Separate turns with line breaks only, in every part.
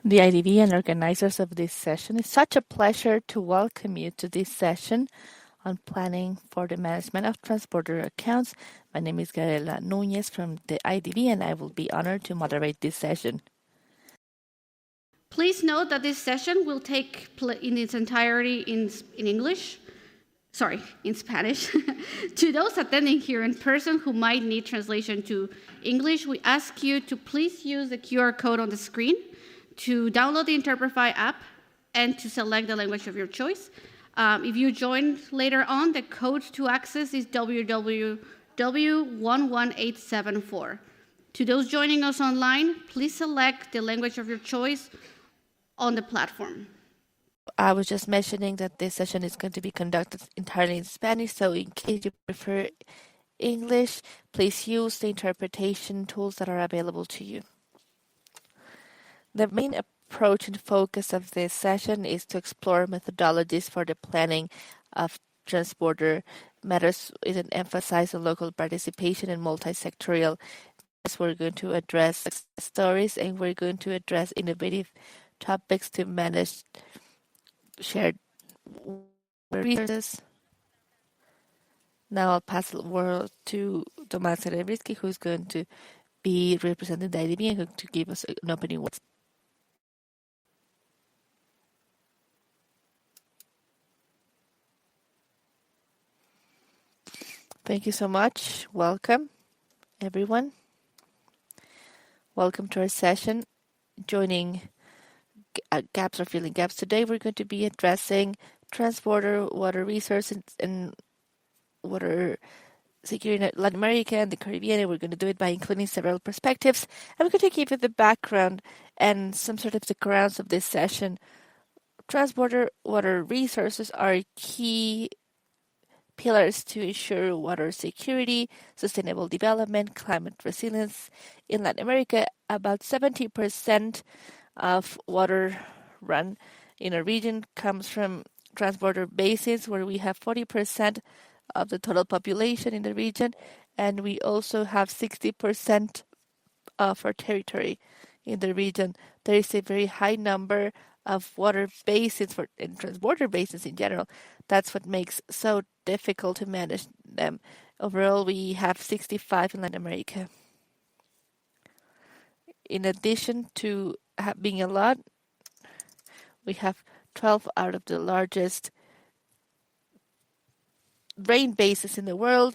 the IDV and organizers of this session. It's such a pleasure to welcome you to this session on planning for the management of transborder accounts. My name is Gabriela Núñez from the IDV, and I will be honored to moderate this session.
Please note that this session will take in its entirety in English. Sorry, in Spanish. To those attending here in person who might need translation to English, we ask you to please use the QR code on the screen to download the Interprefy app and to select the language of your choice. If you join later on, the code to access is www.11874. To those joining us online, please select the language of your choice on the platform.
I was just mentioning that this session is going to be conducted entirely in Spanish, so in case you prefer English, please use the interpretation tools that are available to you. The main approach and focus of this session is to explore methodologies for the planning of transborder matters with an emphasis on local participation and multi-sectorial. We're going to address success stories, and we're going to address innovative topics to manage shared resources. Now I'll pass the word to Tomás Cerebrisky, who's going to be representing the IDB and going to give us an opening word. Thank you so much. Welcome, everyone. Welcome to our session, joining gaps or filling gaps. Today we're going to be addressing transborder water resources and water security in Latin America and the Caribbean, and we're going to do it by including several perspectives. And we're going to give you the background and some sort of the grounds of this session. Transborder water resources are key pillars to ensure water security, sustainable development, climate resilience. In Latin America, about 70% of water run in a region comes from transborder basins, where we have 40% of the total population in the region, and we also have 60% of our territory in the region. There is a very high number of water basins and transborder basins in general. That's what makes so difficult to manage them. Overall, we have 65 in Latin America. In addition to being a lot, we have 12 out of the largest rain basins in the world,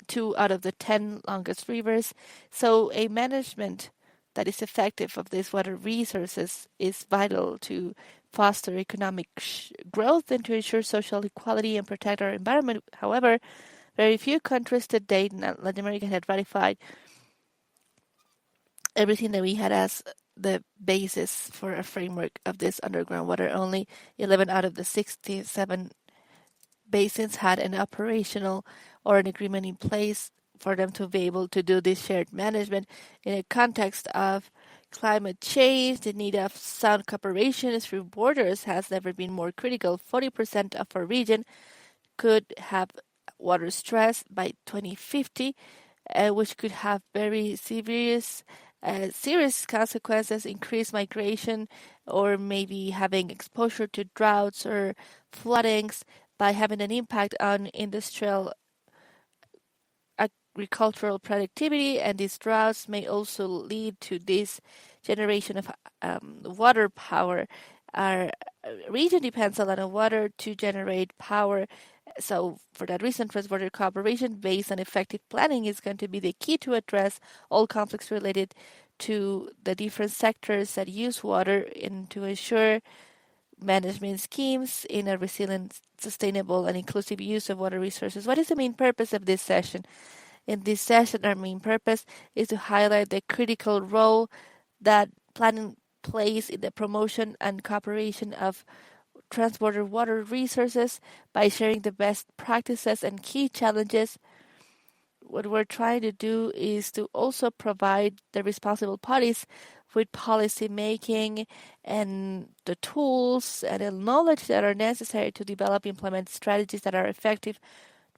2 out of the 10 longest rivers. So a management that is effective of these water resources is vital to foster economic growth and to ensure social equality and protect our environment. However, very few countries to date in Latin America had ratified everything that we had as the basis for a framework of this underground water. Only 11 out of the 67 basins had an operational or an agreement in place for them to be able to do this shared management. In a context of climate change, the need of sound cooperation through borders has never been more critical. 40% of our region could have water stress by 2050, which could have very serious consequences, increased migration, or maybe having exposure to droughts or floodings, by having an impact on industrial agricultural productivity. And these droughts may also lead to this generation of water power. Our region depends a lot on water to generate power. So for that reason, transborder cooperation based on effective planning is going to be the key to address all conflicts related to the different sectors that use water and to ensure management schemes in a resilient, sustainable, and inclusive use of water resources. What is the main purpose of this session? In this session, our main purpose is to highlight the critical role that planning plays in the promotion and cooperation of transborder water resources by sharing the best practices and key challenges. What we're trying to do is to also provide the responsible parties with policy making and the tools and the knowledge that are necessary to develop and implement strategies that are effective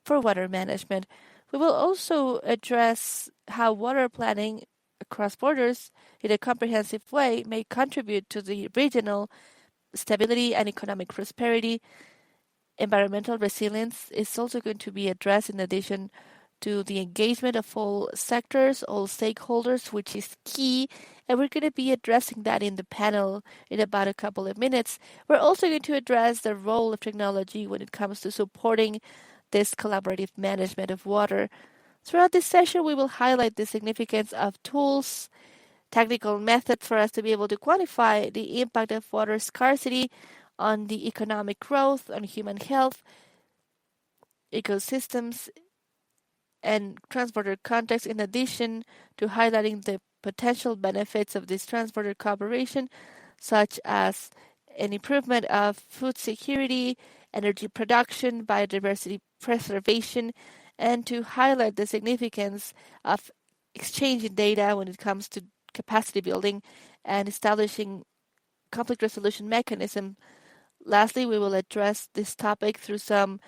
for water management. We will also address how water planning across borders in a comprehensive way may contribute to the regional stability and economic prosperity. Environmental resilience is also going to be addressed in addition to the engagement of all sectors, all stakeholders, which is key. And we're going to be addressing that in the panel in about a couple of minutes. We're also going to address the role of technology when it comes to supporting this collaborative management of water. Throughout this session, we will highlight the significance of tools, technical methods for us to be able to quantify the impact of water scarcity on the economic growth, on human health, ecosystems, and transborder context, in addition to highlighting the potential benefits of this transborder cooperation, such as an improvement of food security, energy production, biodiversity preservation, and to highlight the significance of exchanging data when it comes to capacity building and establishing conflict resolution mechanism. Lastly, we will address this topic through some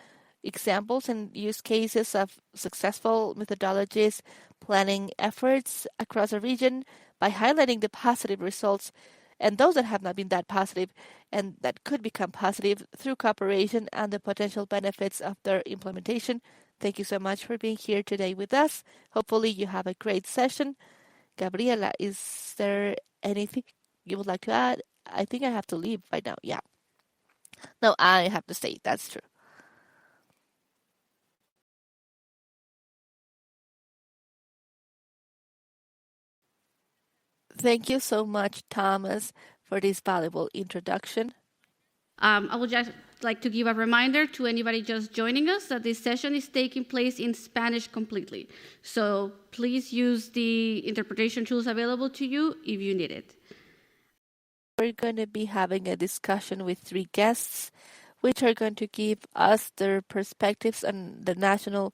examples and use cases of successful methodologies planning efforts across a region by highlighting the positive results and those that have not been that positive and that could become positive through cooperation and the potential benefits of their implementation. Thank you so much for being here today with us. Hopefully you have a great session. Gabriela, is there anything you would like to add? I think I have to leave right now. Yeah. No, I have to stay. That's true. Thank you so much, Thomas, for this valuable introduction.
I would just like to give a reminder to anybody just joining us that this session is taking place in Spanish completely. So please use the interpretation tools available to you if you need it.
We're going to be having a discussion with 3 guests, which are going to give us their perspectives on the national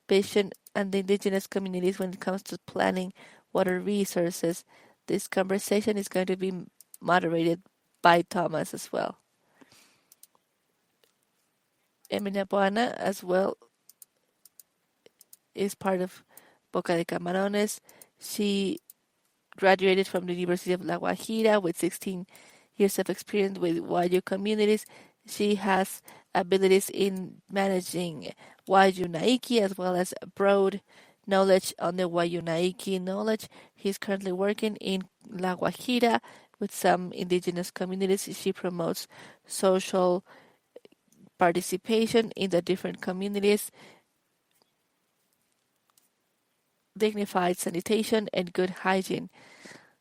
vision and the indigenous communities when it comes to planning water resources. This conversation is going to be moderated by Thomas as well. Emilia Boana as well is part of Boca de Camarones. She graduated from the University of La Guajira with 16 years of experience with Wayu communities. She has abilities in managing Wayu Naiki as well as broad knowledge on the Wayu Naiki knowledge. He's currently working in La Guajira with some indigenous communities. She promotes social participation in the different communities, dignified sanitation, and good hygiene.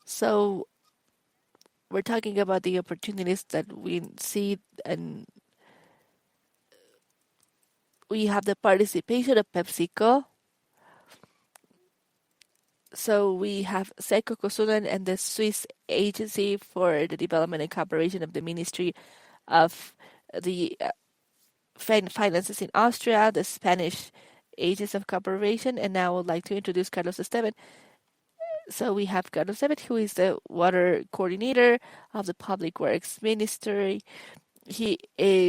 So we're talking about the opportunities that we see, and we have the participation of PepsiCo. So we have Seiko Kosunen and the Swiss Agency for the Development and Cooperation of the Ministry of the Finances in Austria, the Spanish Agency of Cooperation, and now I would like to introduce Carlos Esteban. So we have Carlos Esteban, who is the water coordinator of the Public Works Ministry. He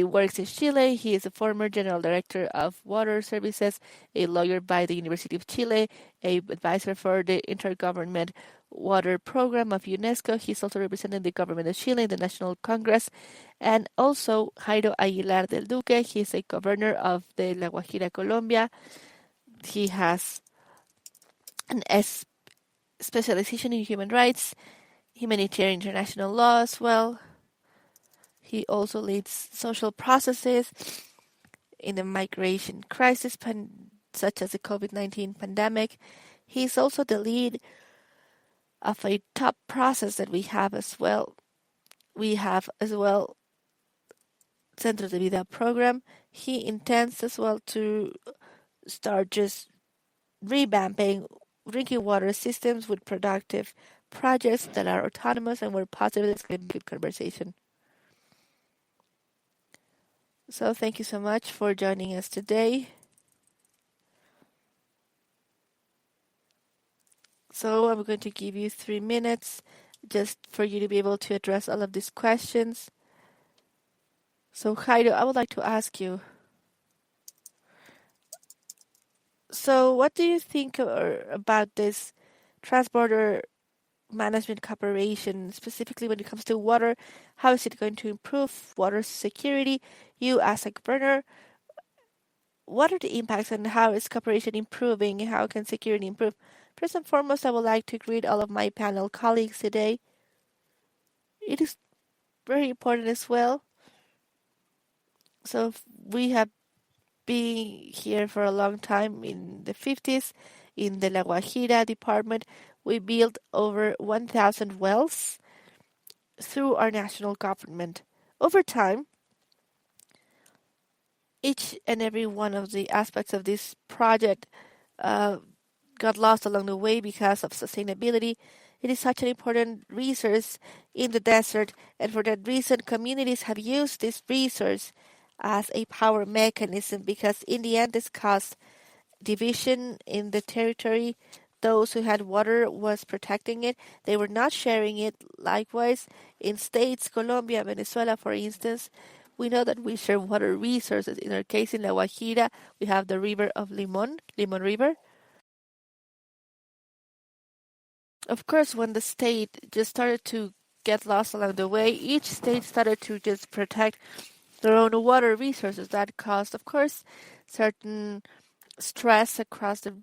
works in Chile. He is a former general director of water services, a lawyer by the University of Chile, a advisor for the Intergovernment Water Program of UNESCO. He's also representing the government of Chile in the National Congress. And also Jairo Aguilar del Duque. He is a governor of the La Guajira, Colombia. He has an specialization in human rights, humanitarian international law as well. He also leads social processes in the migration crisis, such as the COVID-19 pandemic. He's also the lead of a top process that we have as well. We have as well Centro de Vida program. He intends as well to start just revamping drinking water systems with productive projects that are autonomous, and we're positive it's going to be a good conversation. So thank you so much for joining us today. So I'm going to give you 3 minutes just for you to be able to address all of these questions. So Jairo, I would like to ask you, so what do you think about this transborder management cooperation, specifically when it comes to water. How is it going to improve water security? You, as a governor, what are the impacts and how is cooperation improving? How can security improve? First and foremost, I would like to greet all of my panel colleagues today. It is very important as well. So we have been here for a long time in the 50s. In the La Guajira department, we built over 1,000 wells through our national government. Over time, each and every one of the aspects of this project uh, got lost along the way because of sustainability. It is such an important resource in the desert, and for that reason, communities have used this resource as a power mechanism because, in the end, this caused division in the territory. Those who had water was protecting it. They were not sharing it. Likewise, in states, Colombia, Venezuela, for instance, we know that we share water resources. In our case, in La Guajira, we have the river of Limon River. Of course, when the state just started to get lost along the way, each state started to just protect their own water resources. That caused, of course, certain stress across the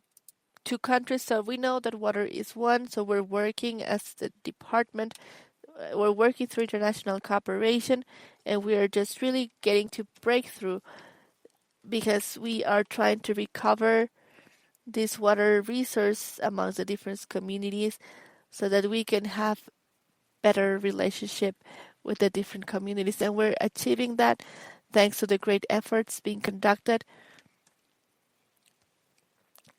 two countries. So we know that water is one. So we're working as the department. We're working through international cooperation, and we are just really getting to breakthrough because we are trying to recover this water resource amongst the different communities so that we can have better relationship with the different communities, and we're achieving that thanks to the great efforts being conducted.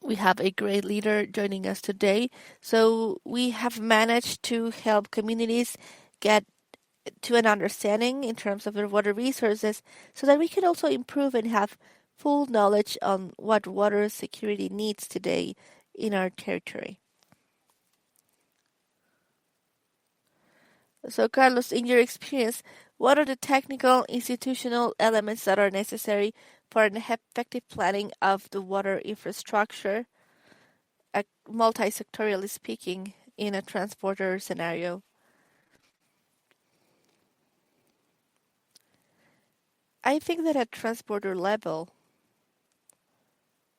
We have a great leader joining us today, so we have managed to help communities get to an understanding in terms of their water resources so that we can also improve and have full knowledge on what water security needs today in our territory. So, Carlos, in your experience, what are the technical institutional elements that are necessary for an effective planning of the water infrastructure, multi-sectorially speaking, in a transporter scenario? I think that at transporter level,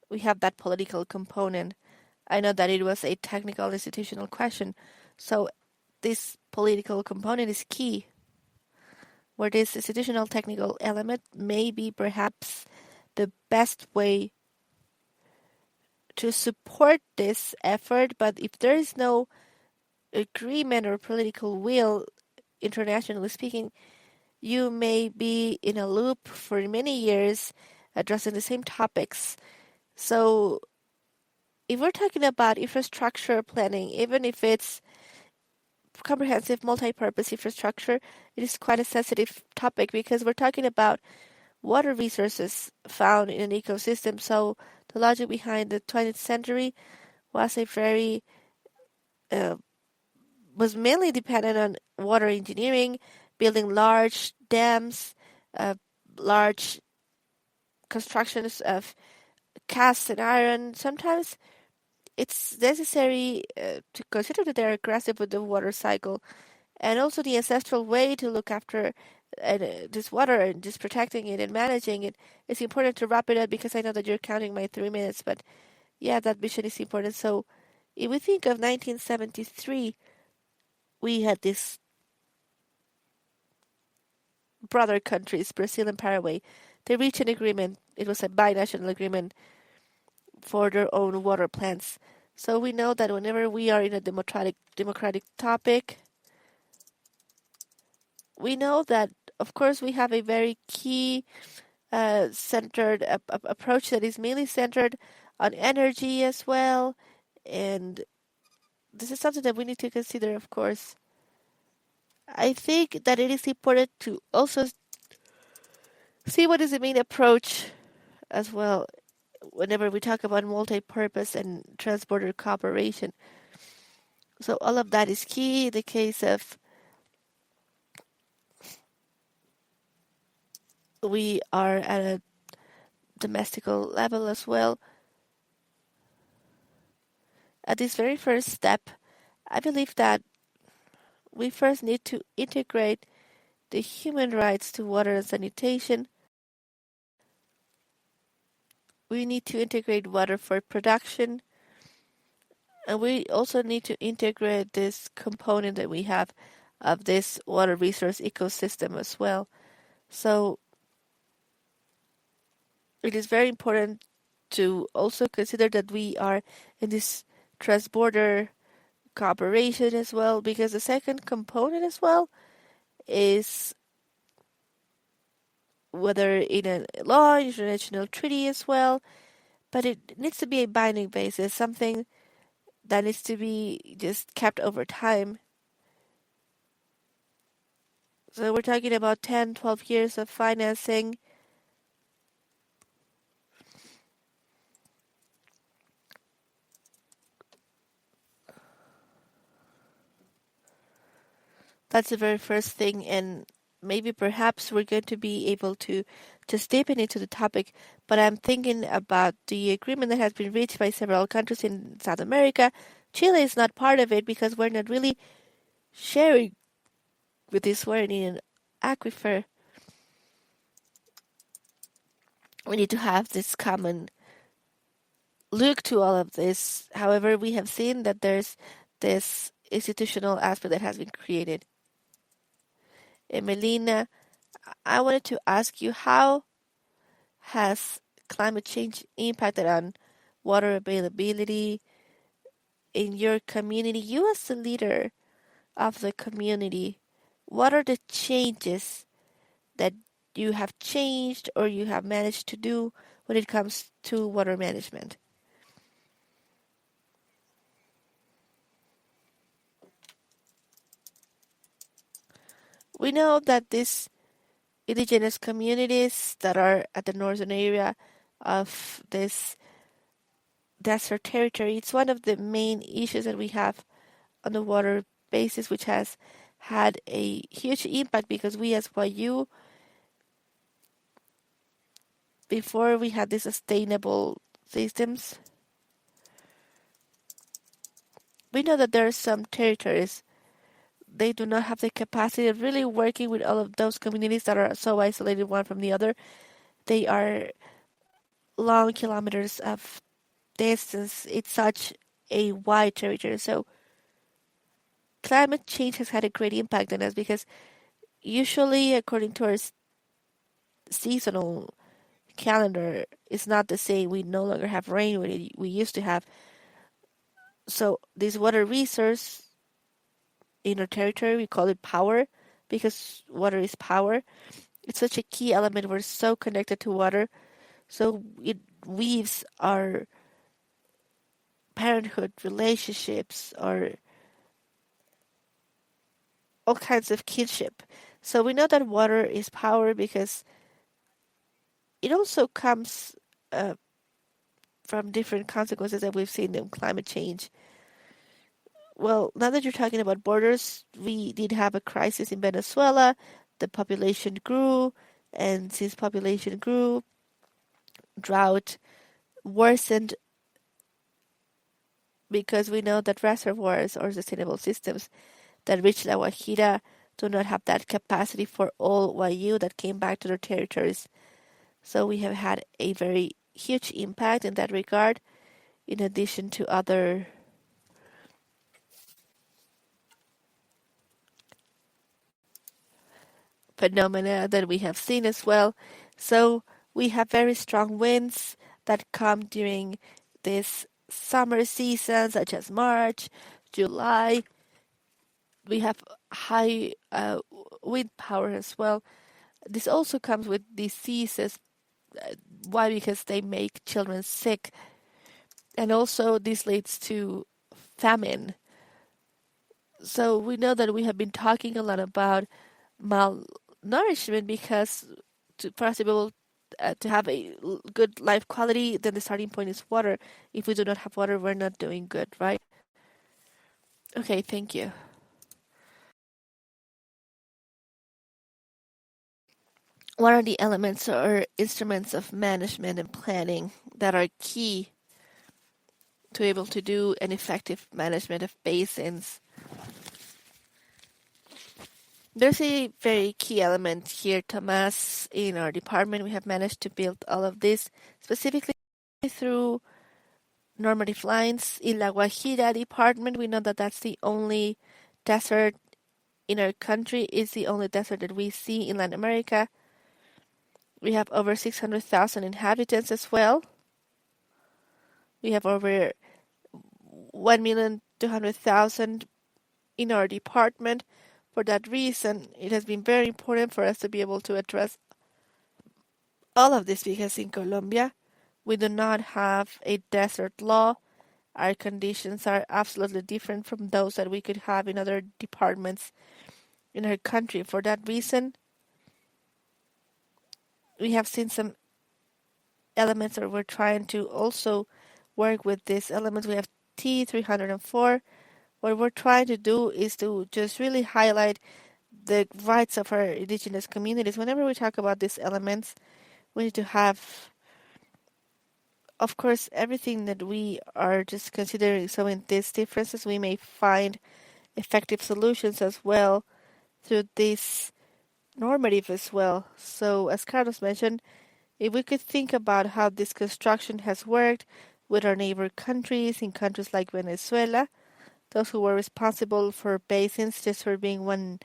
we have that political component. I know that it was a technical institutional question, so this political component is key, where this institutional technical element may be perhaps the best way to support this effort, but if there is no agreement or political will, internationally speaking, you may be in a loop for many years addressing the same topics. So if we're talking about infrastructure planning, even if it's comprehensive multi-purpose infrastructure, it is quite a sensitive topic because we're talking about water resources found in an ecosystem. So the logic behind the 20th century was a very was mainly dependent on water engineering, building large dams, large constructions of cast and iron. Sometimes it's necessary to consider that they're aggressive with the water cycle and also the ancestral way to look after this water and just protecting it and managing it. It's important to wrap it up because I know that you're counting my 3 minutes, but yeah, that vision is important. So if we think of 1973, we had these brother countries, Brazil and Paraguay. They reached an agreement. It was a binational agreement for their own water plants. So we know that whenever we are in a democratic topic, we know that, of course, we have a very key centered approach that is mainly centered on energy as well. And this is something that we need to consider, of course. I think that it is important to also see what is the main approach as well whenever we talk about multi-purpose and transporter cooperation. So all of that is key in the case of we are at a domestical level as well. At this very first step, I believe that we first need to integrate the human rights to water and sanitation. We need to integrate water for production, and we also need to integrate this component that we have of this water resource ecosystem as well. So it is very important to also consider that we are in this transborder cooperation as well, because the second component as well is whether in a law, international treaty as well, but it needs to be a binding basis, something that needs to be just kept over time. So we're talking about 10, 12 years of financing. That's the very first thing, and maybe perhaps we're going to be able to just deepen into the topic, but I'm thinking about the agreement that has been reached by several countries in South America. Chile is not part of it because we're not really sharing with this Guaranian aquifer. We need to have this common look to all of this. However, we have seen that there's this institutional aspect that has been created. And Melina, I wanted to ask you, how has climate change impacted on water availability in your community? You as the leader of the community, what are the changes that you have changed or you have managed to do when it comes to water management? We know that these indigenous communities that are at the northern area of this desert territory, it's one of the main issues that we have on the water basis, which has had a huge impact because we as YU, before we had these sustainable systems, we know that there are some territories they do not have the capacity of really working with all of those communities that are so isolated one from the other. They are long kilometers of distance. It's such a wide territory. So climate change has had a great impact on us because usually, according to our seasonal calendar, it's not the same. We no longer have rain we used to have. So this water resource in our territory, we call it power because water is power. It's such a key element. We're so connected to water. So it weaves our parenthood relationships or all kinds of kinship. So we know that water is power because it also comes from different consequences that we've seen in climate change. Well, now that you're talking about borders, we did have a crisis in Venezuela. The population grew, and since population grew, drought worsened because we know that reservoirs or sustainable systems that reach La Guajira do not have that capacity for all YU that came back to their territories. So we have had a very huge impact in that regard, in addition to other phenomena that we have seen as well. So we have very strong winds that come during this summer season, such as March, July. We have high wind power as well. This also comes with diseases. Why? Because they make children sick. And also this leads to famine. So we know that we have been talking a lot about malnourishment because for us to be able to have a good life quality, then the starting point is water. If we do not have water, we're not doing good, right? Okay, thank you. What are the elements or instruments of management and planning that are key to be able to do an effective management of basins? There's a very key element here, Thomas. In our department, we have managed to build all of this specifically through normative lines. In La Guajira department, we know that that's the only desert in our country. It's the only desert that we see in Latin America. We have over 600,000 inhabitants as well. We have over 1,200,000 in our department. For that reason, it has been very important for us to be able to address all of this because in Colombia, we do not have a desert law. Our conditions are absolutely different from those that we could have in other departments in our country. For that reason, we have seen some elements that we're trying to also work with these elements. We have T304. What we're trying to do is to just really highlight the rights of our indigenous communities. Whenever we talk about these elements, we need to have, of course, everything that we are just considering. So in these differences, we may find effective solutions as well through this normative as well. So as Carlos mentioned, if we could think about how this construction has worked with our neighbor countries, in countries like Venezuela, those who were responsible for basins, just for being one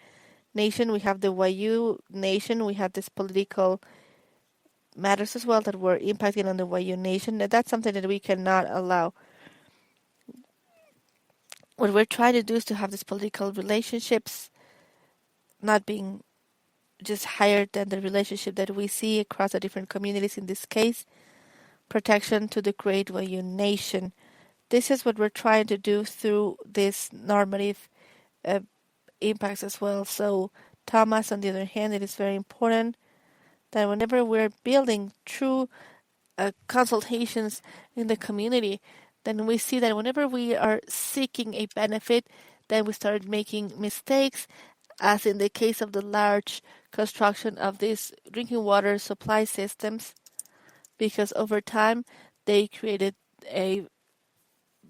nation, we have the Wayu nation, we have this political matters as well that were impacting on the Wayu nation. That's something that we cannot allow. What we're trying to do is to have these political relationships not being just higher than the relationship that we see across the different communities, in this case, protection to the Great Wayu Nation. This is what we're trying to do through this normative uh, impacts as well. So, Thomas, on the other hand, it is very important that whenever we're building true consultations in the community, then we see that whenever we are seeking a benefit, then we start making mistakes, as in the case of the large construction of these drinking water supply systems, because over time they created a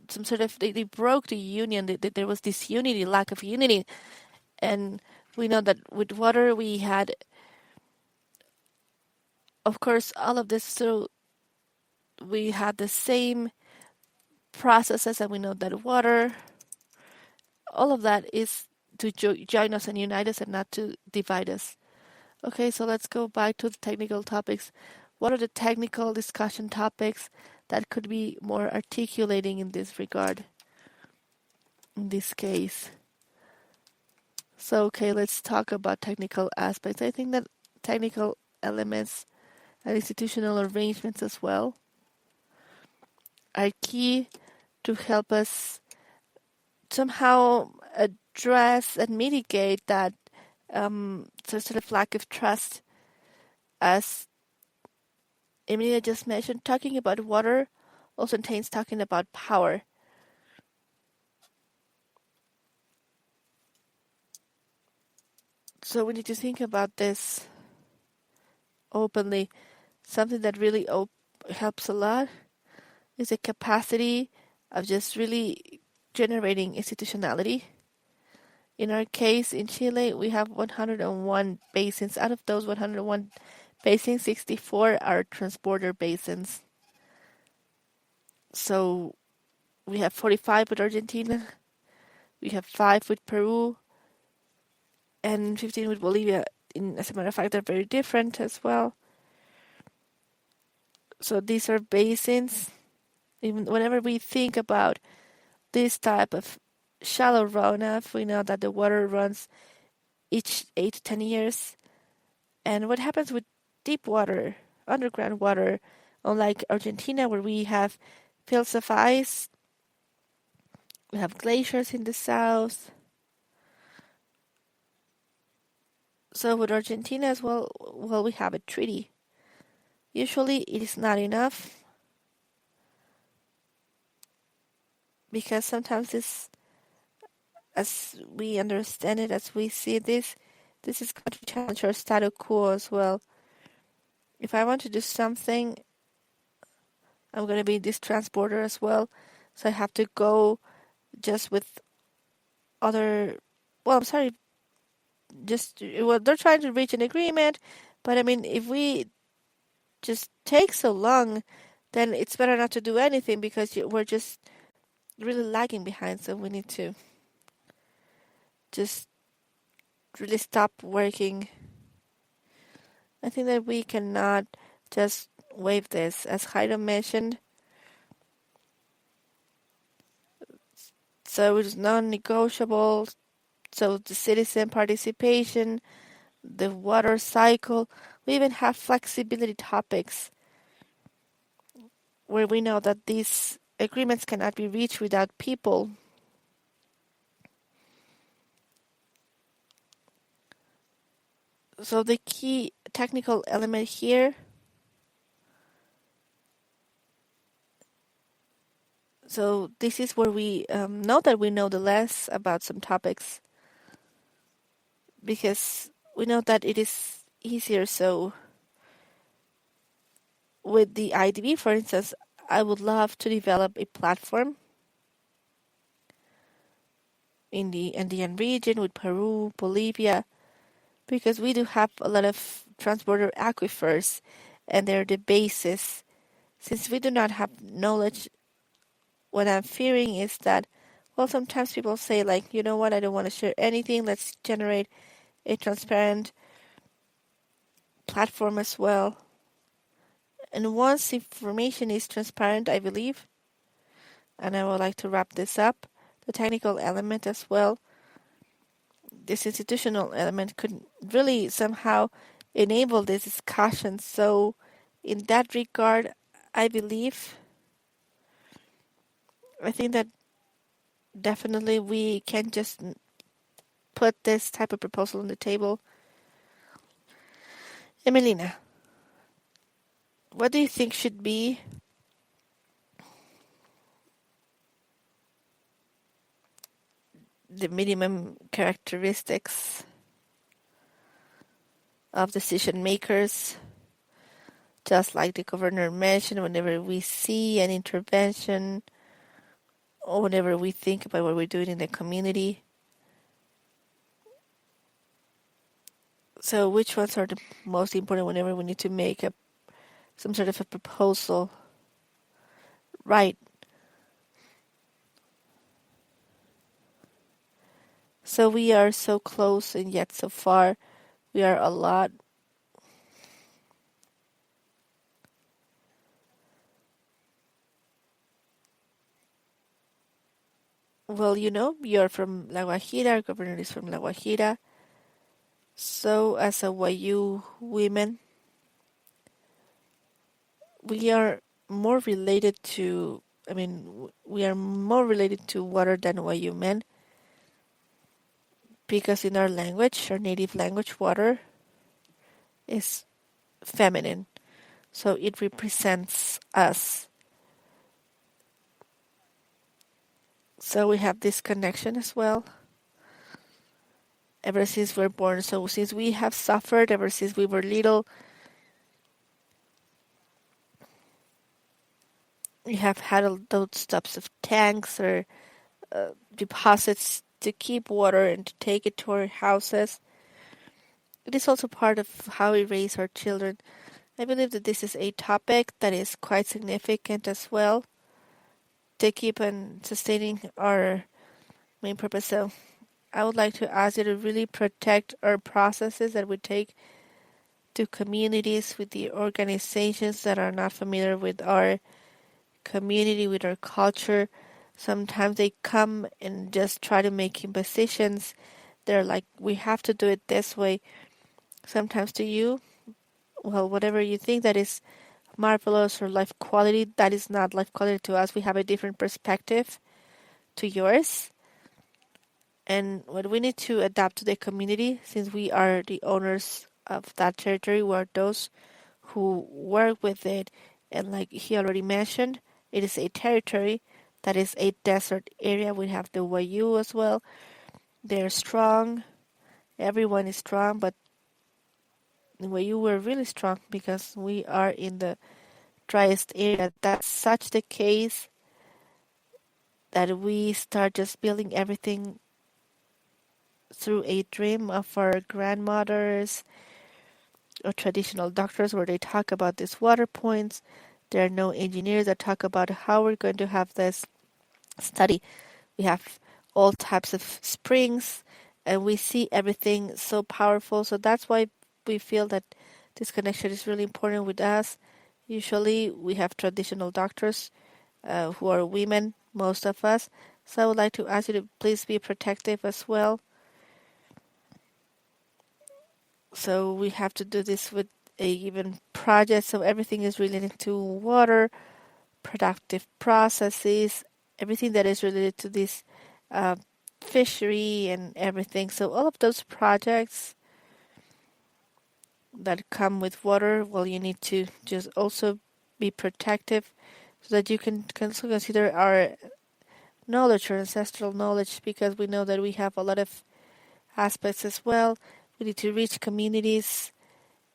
some sort of they broke the union. There was this unity, lack of unity, and we know that with water we had, of course, all of this. So we had the same processes, and we know that water, all of that is to join us and unite us, and not to divide us. Okay, so let's go back to the technical topics. What are the technical discussion topics that could be more articulating in this regard, in this case? So, okay, let's talk about technical aspects. I think that technical elements and institutional arrangements as well are key to help us somehow address and mitigate that sort of lack of trust. As Emilia just mentioned, talking about water also entails talking about power. So we need to think about this openly. Something that really helps a lot is the capacity of just really generating institutionality. In our case, in Chile, we have 101 basins. Out of those 101 basins, 64 are transborder basins. So we have 45 with Argentina, we have 5 with Peru, and 15 with Bolivia. As a matter of fact, they're very different as well. So these are basins. Even whenever we think about this type of shallow runoff, we know that the water runs each 8 to 10 years. And what happens with deep water, underground water, unlike Argentina, where we have fields of ice, we have glaciers in the south. So with Argentina as well, we have a treaty. Usually it is not enough, because sometimes this, as we understand it, as we see this is going to challenge our status quo as well. If I want to do something, I'm going to be this transborder as well, so I have to go just with other, well, I'm sorry, well, they're trying to reach an agreement, but I mean, if we just take so long, then it's better not to do anything because we're just really lagging behind. So we need to just really stop working. I think that we cannot just waive this. As Jairo mentioned, so it's non-negotiable. So the citizen participation, the water cycle, we even have flexibility topics where we know that these agreements cannot be reached without people. So the key technical element here, so this is where we know that we know the less about some topics because we know that it is easier. So with the IDB, for instance, I would love to develop a platform in the Andean region with Peru, Bolivia, because we do have a lot of transborder aquifers and they're the basis. Since we do not have knowledge, what I'm fearing is that, well, sometimes people say, like, you know what, I don't want to share anything. Let's generate a transparent platform as well. And once information is transparent, I believe, and I would like to wrap this up, the technical element as well, this institutional element could really somehow enable this discussion. So in that regard, I think that definitely we can just put this type of proposal on the table. Emelina, what do you think should be the minimum characteristics of decision makers? Just like the governor mentioned, whenever we see an intervention or whenever we think about what we're doing in the community. So which ones are the most important whenever we need to make some sort of a proposal? Right. So we are so close and yet so far. We are a lot. Well, you know, you're from La Guajira, our governor is from La Guajira. So as a Wayu women, we are more related to, we are more related to water than Wayu men because in our language, our native language, water is feminine. So it represents us. So we have this connection as well. Ever since we're born, so since we have suffered ever since we were little, we have had those types of tanks or deposits to keep water and to take it to our houses. It is also part of how we raise our children. I believe that this is a topic that is quite significant as well to keep on sustaining our main purpose. So I would like to ask you to really protect our processes that we take to communities, with the organizations that are not familiar with our community, with our culture. Sometimes they come and just try to make impositions. They're like, we have to do it this way. Sometimes to you, well, whatever you think that is marvelous or life quality, that is not life quality to us. We have a different perspective to yours. And what we need to adapt to the community, since we are the owners of that territory, we are those who work with it. And like he already mentioned, it is a territory that is a desert area. We have the Wayu as well. They're strong. Everyone is strong, but the Wayu were really strong because we are in the driest area. That's such the case that we start just building everything through a dream of our grandmothers or traditional doctors where they talk about these water points. There are no engineers that talk about how we're going to have this study. We have all types of springs and we see everything so powerful. So that's why we feel that this connection is really important with us. Usually we have traditional doctors who are women, most of us. So I would like to ask you to please be protective as well. So we have to do this with a given project. So everything is related to water, productive processes, everything that is related to this uh, fishery and everything. So all of those projects that come with water, well, you need to just also be protective so that you can also consider our knowledge or ancestral knowledge because we know that we have a lot of aspects as well. We need to reach communities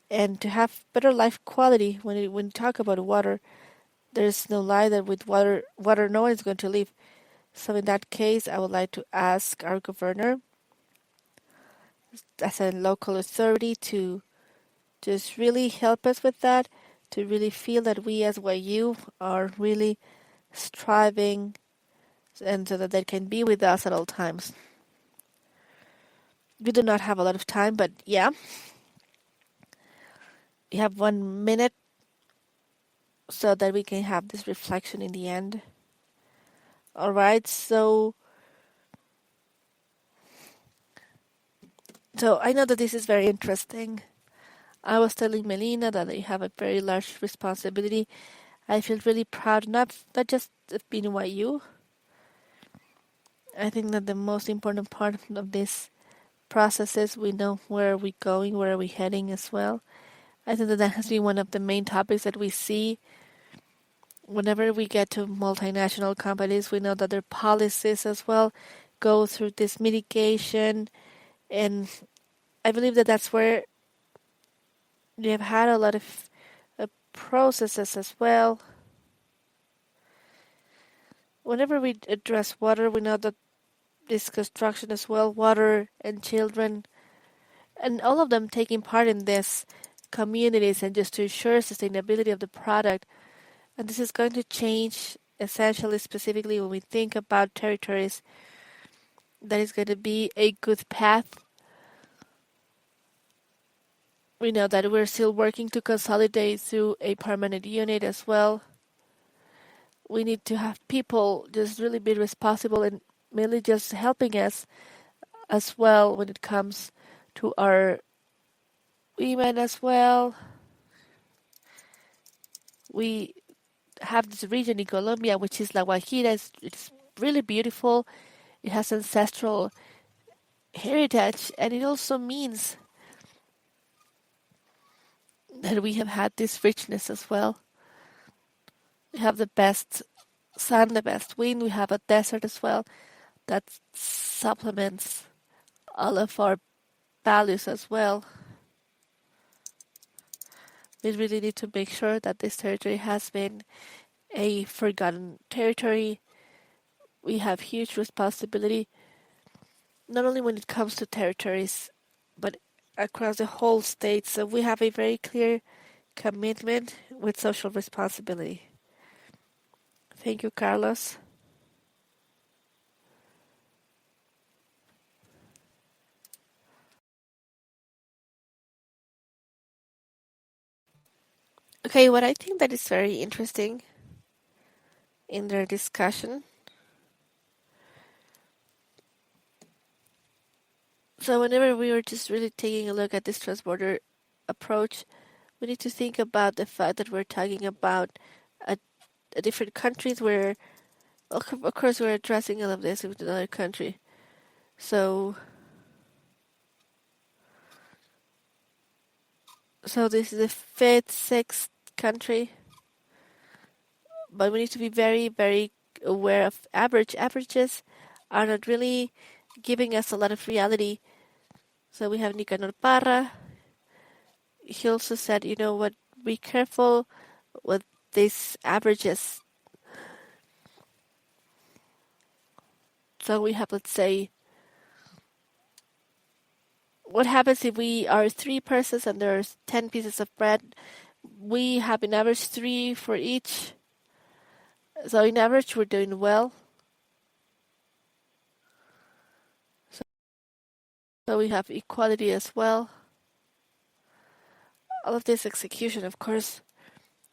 and to have better life quality. When you talk about water, there's no lie that with water no one is going to live. So in that case, I would like to ask our governor, as a local authority, to just really help us with that, to really feel that we as YU are really striving and so that they can be with us at all times. We do not have a lot of time, but yeah, we have 1 minute so that we can have this reflection in the end. All right, so I know that this is very interesting. I was telling Melina that I have a very large responsibility. I feel really proud, not just of being YU. I think that the most important part of this process is we know where we're going, where are we heading as well. I think that has been one of the main topics that we see whenever we get to multinational companies. We know that their policies as well go through this mitigation, and I believe that that's where we have had a lot of processes as well. Whenever we address water, we know that this construction as well, water and children, and all of them taking part in this communities and just to ensure sustainability of the product. And this is going to change essentially, specifically when we think about territories, that is going to be a good path. We know that we're still working to consolidate through a permanent unit as well. We need to have people just really be responsible and mainly just helping us as well when it comes to our women as well. We have this region in Colombia, which is La Guajira. It's really beautiful. It has ancestral heritage, and it also means that we have had this richness as well. We have the best sun, the best wind. We have a desert as well that supplements all of our values as well. We really need to make sure that this territory has been a forgotten territory. We have huge responsibility, not only when it comes to territories, but across the whole state. So we have a very clear commitment with social responsibility. Thank you, Carlos. Okay, what I think that is very interesting in their discussion. So whenever we were just really taking a look at this transborder approach, we need to think about the fact that we're talking about a different countries where, of course, we're addressing all of this with another country. So this is the fifth, sixth country, but we need to be very, very aware of averages are not really giving us a lot of reality. So we have Nicanor Parra. He also said, you know what, be careful with these averages. So we have, let's say, what happens if we are 3 persons and there's 10 pieces of bread? We have in average 3 for each. So in average, we're doing well. So we have equality as well. All of this execution, of course,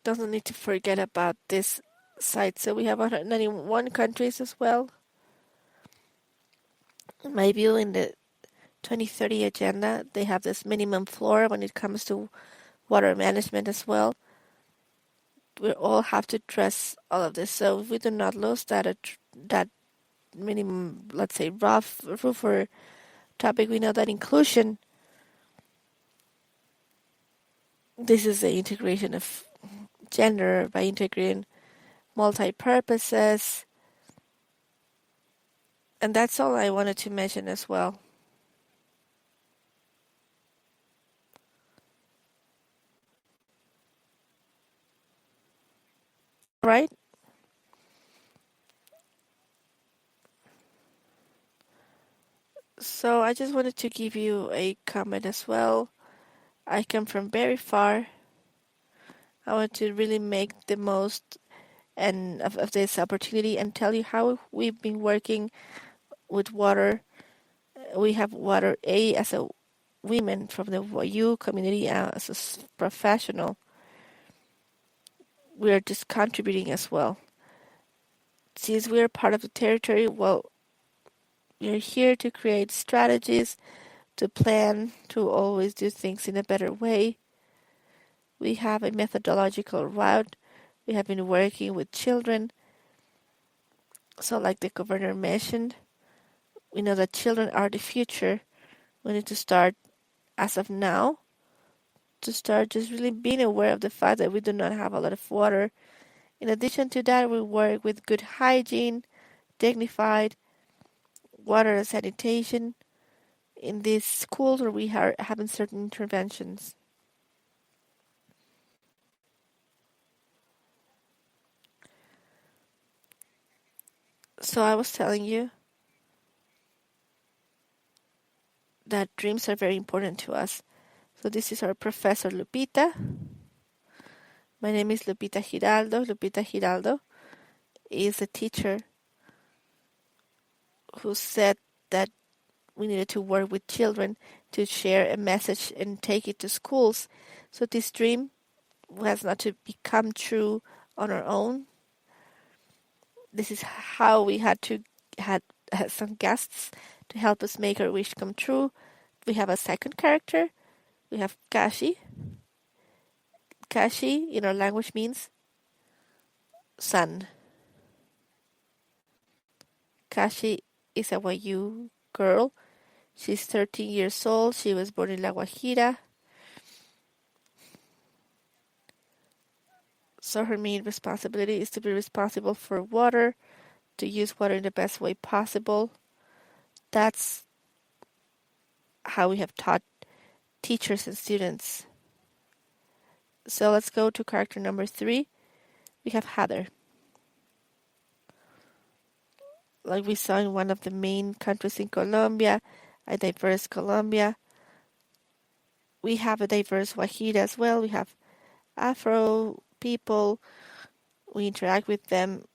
doesn't need to forget about this site. So we have 191 countries as well. In my view, in the 2030 agenda, they have this minimum floor when it comes to water management as well. We all have to address all of this. So if we do not lose that minimum, let's say, roof or topic, we know that inclusion, this is the integration of gender by integrating multi-purposes. And that's all I wanted to mention as well. Right? So I just wanted to give you a comment as well. I come from very far. I want to really make the most of this opportunity and tell you how we've been working with water. We have Water A as a women from the YU community as a professional. We are just contributing as well. Since we are part of the territory, well, we are here to create strategies, to plan, to always do things in a better way. We have a methodological route. We have been working with children. So like the governor mentioned, we know that children are the future. We need to start as of now to start just really being aware of the fact that we do not have a lot of water. In addition to that, we work with good hygiene, dignified water and sanitation in these schools where we are having certain interventions. So I was telling you that dreams are very important to us. So this is our professor Lupita. My name is Lupita Giraldo. Lupita Giraldo is a teacher who said that we needed to work with children to share a message and take it to schools. So this dream has not to become true on our own. This is how we had some guests to help us make our wish come true. We have a second character. We have Kashi. Kashi in our language means sun. Kashi is a Wayu girl. She's 13 years old. She was born in La Guajira. So her main responsibility is to be responsible for water, to use water in the best way possible. That's how we have taught teachers and students. So let's go to character number 3. We have Heather. Like we saw in one of the main countries in Colombia, a diverse Colombia. We have a diverse Guajira as well. We have Afro people. We interact with them.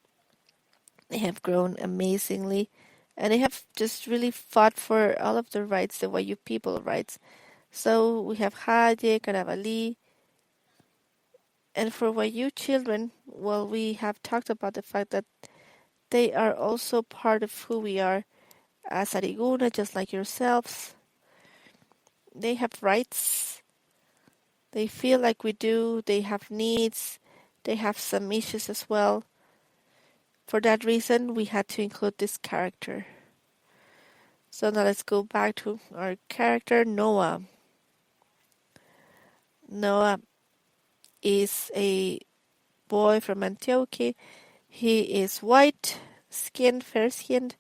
They have grown amazingly. And they have just really fought for all of the rights, the Wayu people rights. So we have Haye, Caravali. And for Wayu children, well, we have talked about the fact that they are also part of who we are as Ariguna, just like yourselves. They have rights. They feel like we do. They have needs. They have some issues as well. For that reason, we had to include this character. So now let's go back to our character, Noah. Noah is a boy from Antioquia. He is white skinned, fair skinned.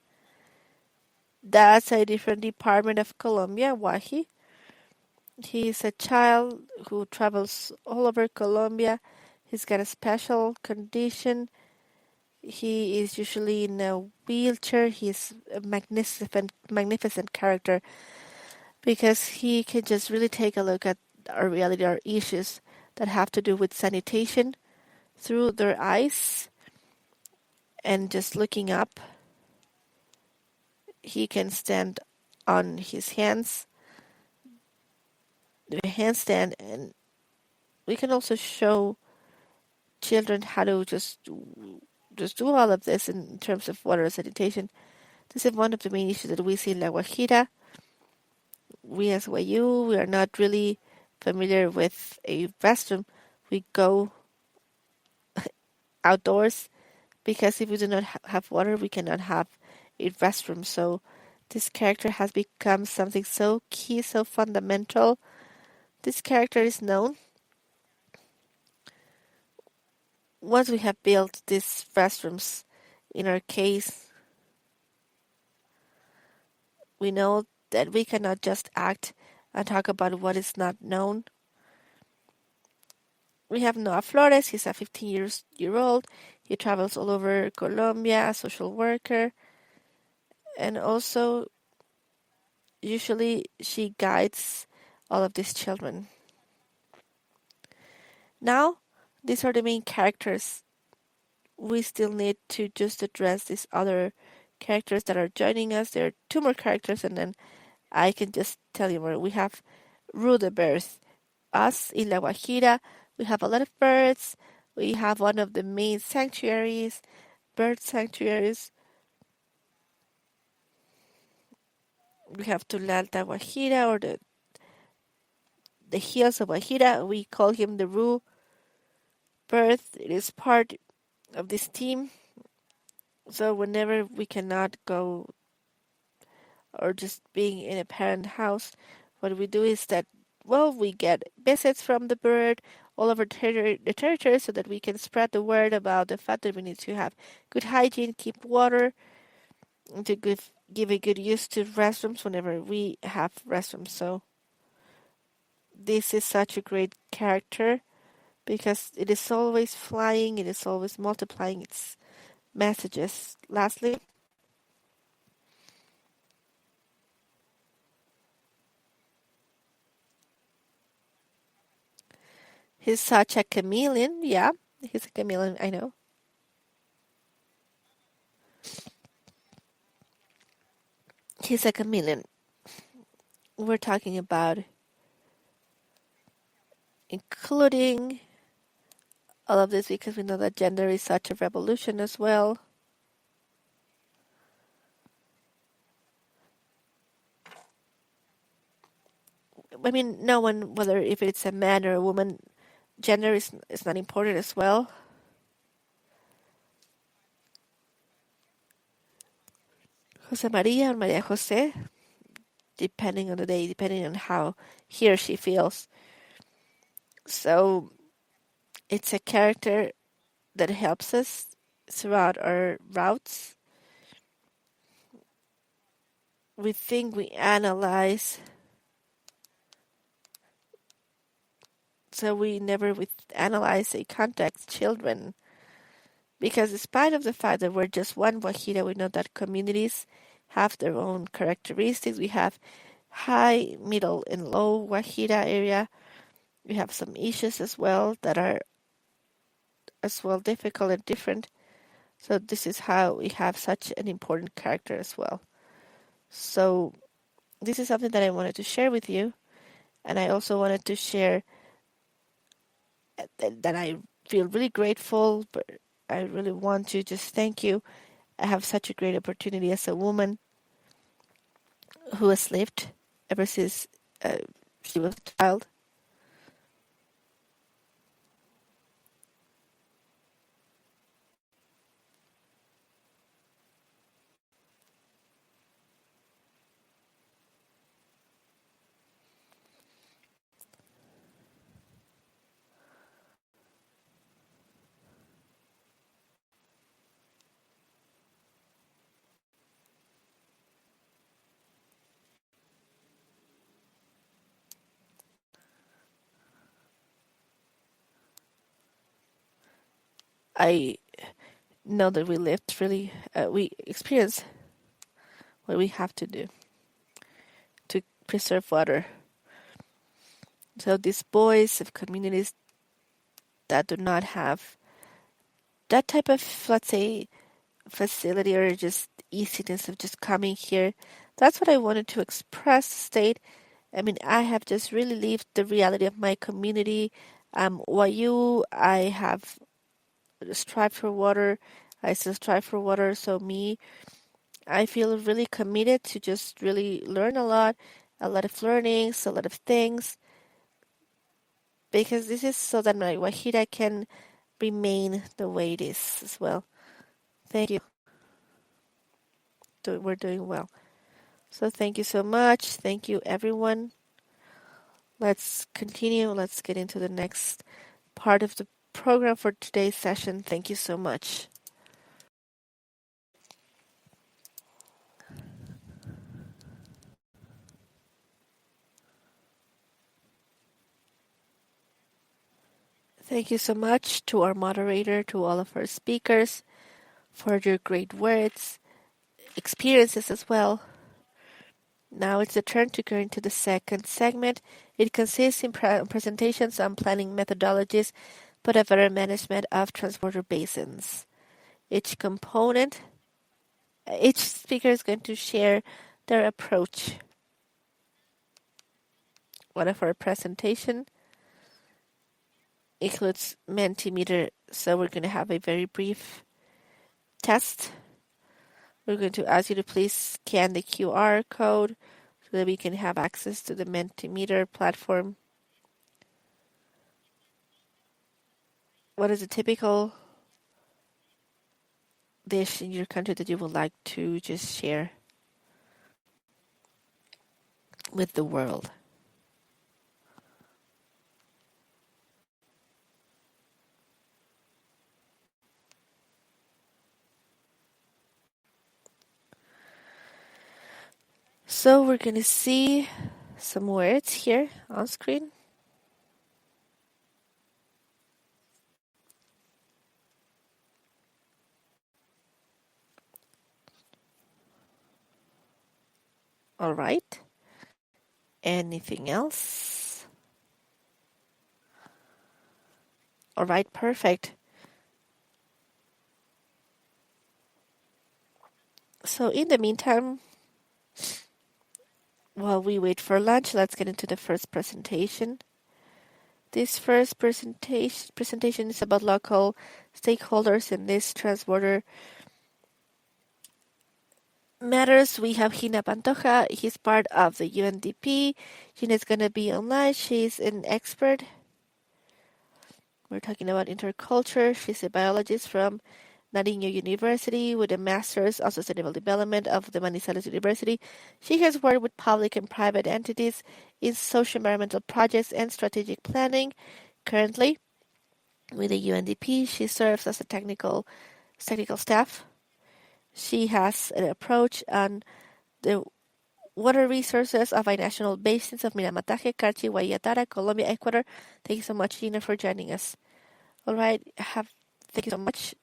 That's a different department of Colombia, Wahi. He is a child who travels all over Colombia. He's got a special condition. He is usually in a wheelchair. He's a magnificent character. because he can just really take a look at our reality, our issues that have to do with sanitation through their eyes, and just looking up, he can stand on his hands, do a handstand, and we can also show children how to just do all of this in terms of water sanitation. This is one of the main issues that we see in La Guajira. We as Wayu, we are not really familiar with a restroom. We go outdoors because if we do not have water, we cannot have a restroom. So this character has become something so key, so fundamental. This character is known. Once we have built these restrooms, in our case, we know that we cannot just act and talk about what is not known. We have Noah Flores. He's a 15-year-old. He travels all over Colombia, a social worker. And also, usually, she guides all of these children. Now, these are the main characters. We still need to just address these other characters that are joining us. There are two more characters, and then I can just tell you more. We have Rudebirth. Us in La Guajira, we have a lot of birds. We have one of the main sanctuaries, bird sanctuaries. We have Tulalta Guajira, or the hills of Guajira. We call him the Ru bird. It is part of this team. So whenever we cannot go or just being in a parent house, what we do is that, well, we get visits from the bird all over the territory so that we can spread the word about the fact that we need to have good hygiene, keep water, and to give a good use to restrooms whenever we have restrooms. So this is such a great character because it is always flying, it is always multiplying its messages. Lastly, he's such a chameleon. Yeah, he's a chameleon, I know. He's a chameleon. We're talking about including all of this because we know that gender is such a revolution as well. I mean, no one, whether if it's a man or a woman, gender is not important as well. Jose Maria or Maria Jose, depending on the day, depending on how he or she feels. So it's a character that helps us throughout our routes. We think, we analyze, so we never analyze a context children. Because despite of the fact that we're just one Guajira, we know that communities have their own characteristics. We have high, middle, and low Guajira area. We have some issues as well that are as well difficult and different. So this is how we have such an important character as well. So this is something that I wanted to share with you. And I also wanted to share that I feel really grateful, but I really want to just thank you. I have such a great opportunity as a woman who has lived ever since she was a child. I know that we lived we experienced what we have to do to preserve water. So these voice of communities that do not have that type of, let's say, facility or just easiness of just coming here, that's what I wanted to express, state. I mean, I have just really lived the reality of my community. What you, I have strived for water. I still strive for water. So me, I feel really committed to just really learn a lot of learnings, a lot of things, because this is so that my Guajira can remain the way it is as well. Thank you. We're doing well. So thank you so much. Thank you, everyone. Let's continue. Let's get into the next part of the program for today's session. Thank you so much. Thank you so much to our moderator, to all of our speakers for your great words, experiences as well. Now it's the turn to go into the second segment. It consists in presentations on planning methodologies for a better management of transborder basins. Each speaker is going to share their approach. One of our presentation includes Mentimeter, so we're going to have a very brief test. We're going to ask you to please scan the QR code so that we can have access to the Mentimeter platform. What is a typical dish in your country that you would like to just share with the world? So we're going to see some words here on screen. All right. Anything else? All right, perfect. So in the meantime, while we wait for lunch, let's get into the first presentation. This first presentation is about local stakeholders in this transborder matters. We have Gina Pantoja. He's part of the UNDP. Gina's going to be online. She's an expert. We're talking about interculture. She's a biologist from Nariño University with a Master's of Sustainable Development of the Manizales University. She has worked with public and private entities in socio-environmental projects and strategic planning. Currently, with the UNDP, she serves as a technical staff. She has an approach on the water resources of national basins of Minamataje, Carchi, Guayatara, Colombia, Ecuador. Thank you so much, Gina, for joining us. All right, thank you so much.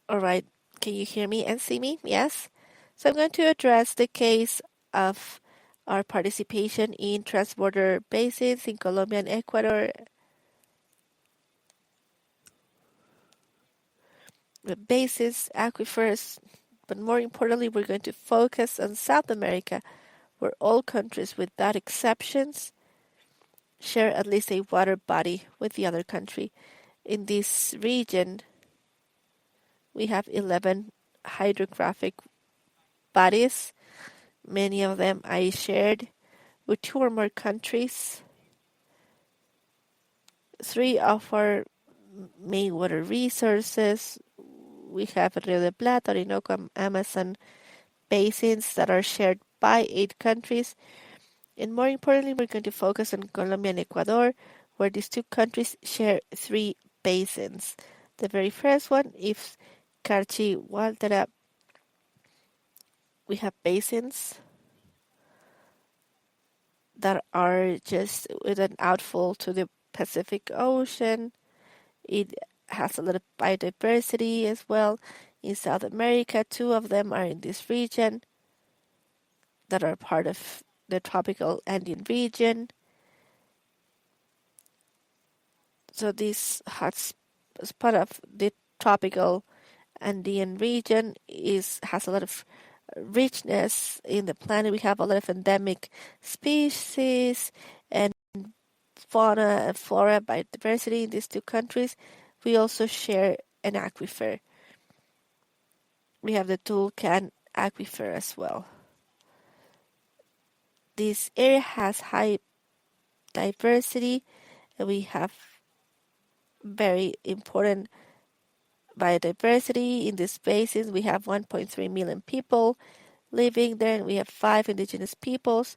All right, can you hear me and see me? Yes? So I'm going to address the case of our participation in transborder basins in Colombia and Ecuador. The basins, aquifers, but more importantly, we're going to focus on South America, where all countries, without exceptions, share at least a water body with the other country. In this region, we have 11 hydrographic bodies. Many of them I shared with 2 or more countries. 3 of our main water resources, we have Rio de Plata, Orinoco, Amazon basins that are shared by 8 countries. And more importantly, we're going to focus on Colombia and Ecuador, where these 2 countries share 3 basins. The very first one is Carchi, Gualtera. We have basins that are just with an outfall to the Pacific Ocean. It has a lot of biodiversity as well. in South America. 2 of them are in this region that are part of the tropical Andean region. So this hot spot of the tropical Andean region has a lot of richness in the planet. We have a lot of endemic species and fauna and flora biodiversity in these 2 countries. We also share an aquifer. We have the Tulcan aquifer as well. This area has high diversity, and we have very important biodiversity in these basins. We have 1.3 million people living there, and we have 5 indigenous peoples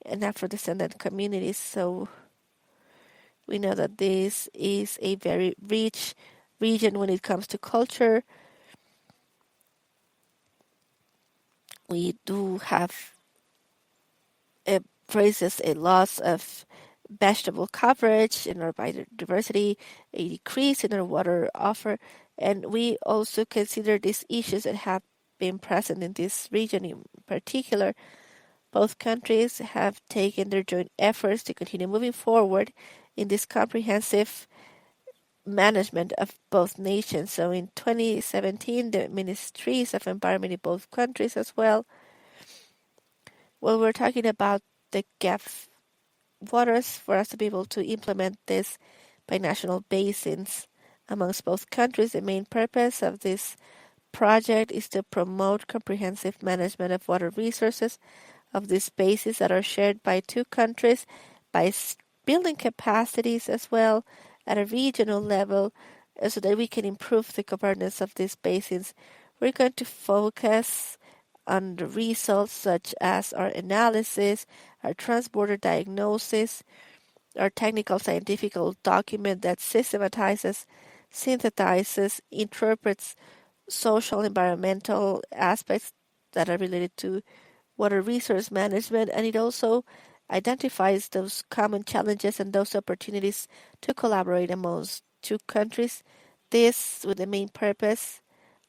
and Afro-descendant communities. So we know that this is a very rich region when it comes to culture. We do have faces a loss of vegetable coverage in our biodiversity, a decrease in our water offer, and we also consider these issues that have been present in this region in particular. Both countries have taken their joint efforts to continue moving forward in this comprehensive management of both nations. So in 2017, the ministries of environment in both countries as well. Well, we're talking about the gap waters for us to be able to implement this by national basins amongst both countries. The main purpose of this project is to promote comprehensive management of water resources of these basins that are shared by 2 countries by building capacities as well at a regional level so that we can improve the governance of these basins. We're going to focus on the results such as our analysis, our transborder diagnosis, our technical scientific document that systematizes, synthesizes, interprets social environmental aspects that are related to water resource management, and it also identifies those common challenges and those opportunities to collaborate amongst 2 countries. This with the main purpose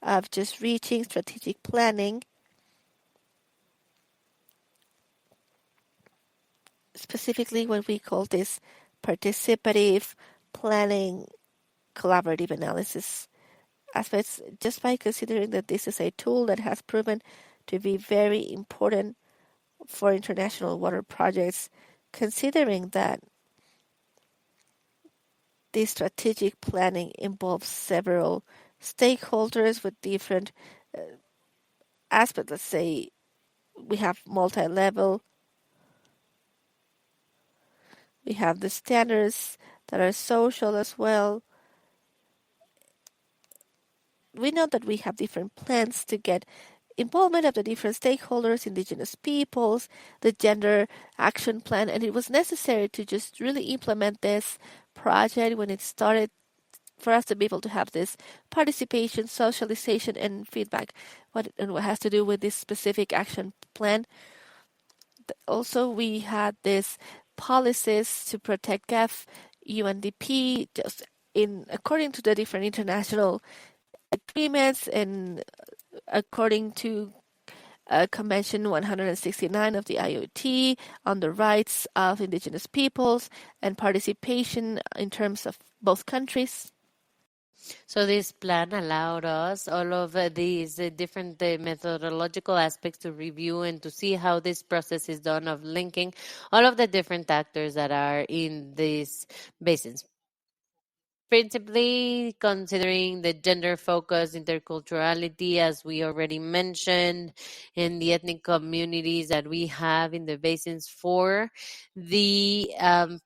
of just reaching strategic planning, specifically what we call this participative planning, collaborative analysis aspects, just by considering that this is a tool that has proven to be very important for international water projects, considering that this strategic planning involves several stakeholders with different aspects. Let's say we have multi-level, we have the standards that are social as well. We know that we have different plans to get involvement of the different stakeholders, indigenous peoples, the gender action plan, and it was necessary to just really implement this project when it started for us to be able to have this participation, socialization, and feedback, what has to do with this specific action plan. Also, we had this policies to protect GAF, UNDP, just in according to the different international agreements and according to Convention 169 of the IoT on the rights of indigenous peoples and participation in terms of both countries.
So this plan allowed us all of these different methodological aspects to review and to see how this process is done of linking all of the different actors that are in these basins. Principally considering the gender-focused interculturality, as we already mentioned, and the ethnic communities that we have in the basins for the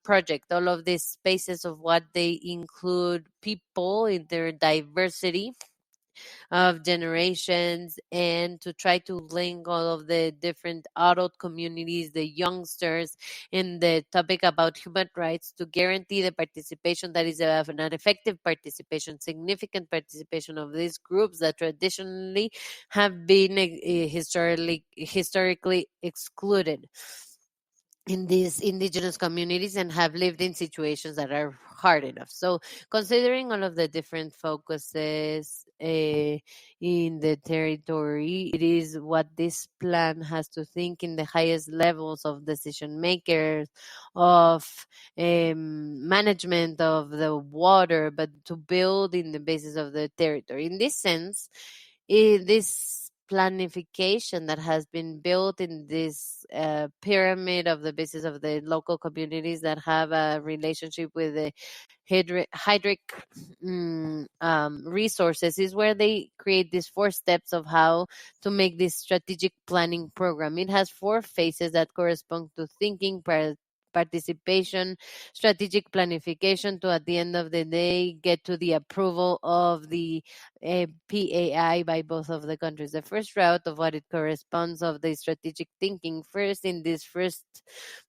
project. All of these spaces of what they include people in their diversity of generations and to try to link all of the different adult communities, the youngsters, in the topic about human rights to guarantee the participation that is an effective participation, significant participation of these groups that traditionally have been historically excluded. in these indigenous communities and have lived in situations that are hard enough. So, considering all of the different focuses in the territory, it is what this plan has to think in the highest levels of decision makers, of management of the water, but to build in the basis of the territory. In this sense, this planification that has been built in this pyramid of the basis of the local communities that have a relationship with the hydric resources is where they create these 4 steps of how to make this strategic planning program. It has 4 phases that correspond to thinking, participation, strategic planification, to at the end of the day get to the approval of the PAI by both of the countries. The first route of what it corresponds of the strategic thinking. First, in this first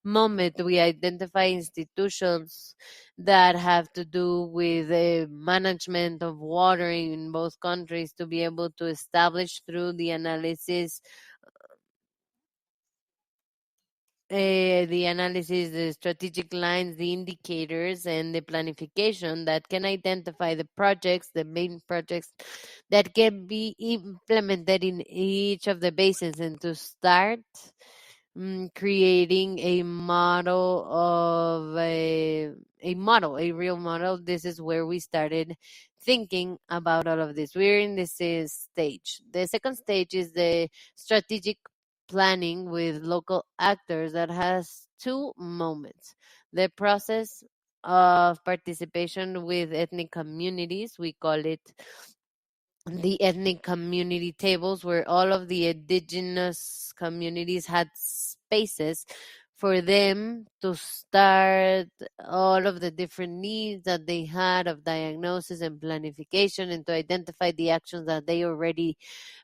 moment, we identify institutions that have to do with the management of water in both countries to be able to establish through the analysis the strategic lines, the indicators, and the planification that can identify the projects, the main projects that can be implemented in each of the basins, and to start creating a model of a real model. This is where we started thinking about all of this. We're in this stage. The second stage is the strategic planning with local actors that has 2 moments. The process of participation with ethnic communities, we call it the ethnic community tables, where all of the indigenous communities had spaces for them to start all of the different needs that they had of diagnosis and planification, and to identify the actions that they already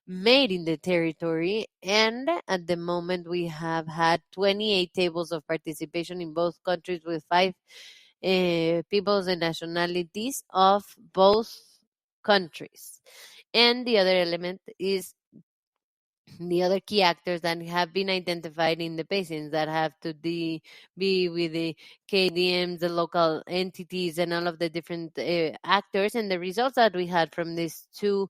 made in the territory. And at the moment, we have had 28 tables of participation in both countries with 5 peoples and nationalities of both countries. And the other element is the other key actors that have been identified in the basins that have to be with the KDMs, the local entities, and all of the different actors. And the results that we had from these 2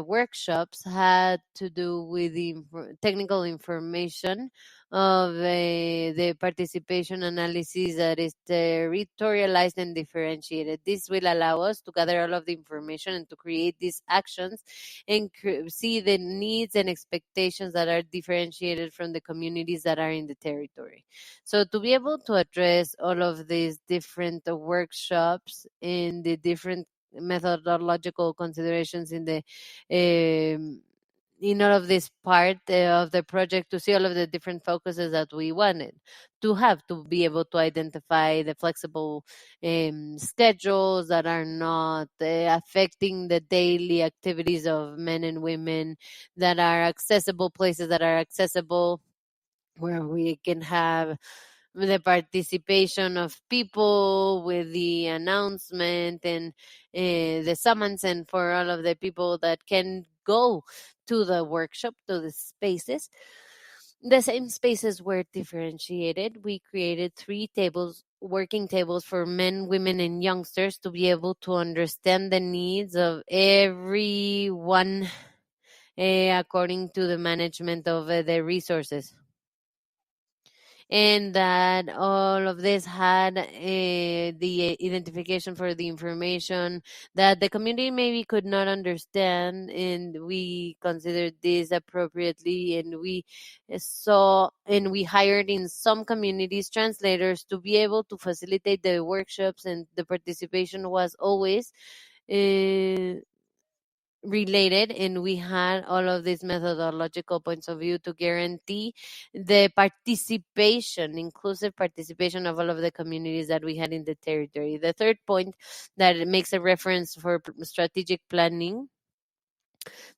workshops had to do with the technical information of the participation analysis that is territorialized and differentiated. This will allow us to gather all of the information and to create these actions and see the needs and expectations that are differentiated from the communities that are in the territory. So to be able to address all of these different workshops and the different methodological considerations in all of this part of the project, to see all of the different focuses that we wanted to have, to be able to identify the flexible schedules that are not affecting the daily activities of men and women, that are accessible, places that are accessible, where we can have the participation of people with the announcement and the summons, and for all of the people that can go to the workshop, to the spaces. The same spaces were differentiated. We created 3 tables, working tables for men, women, and youngsters, to be able to understand the needs of everyone according to the management of the resources. And that all of this had the identification for the information that the community maybe could not understand, and we considered this appropriately, and we saw and we hired in some communities translators to be able to facilitate the workshops, and the participation was always uh, related, and we had all of these methodological points of view to guarantee the participation, inclusive participation of all of the communities that we had in the territory. The third point that makes a reference for strategic planning,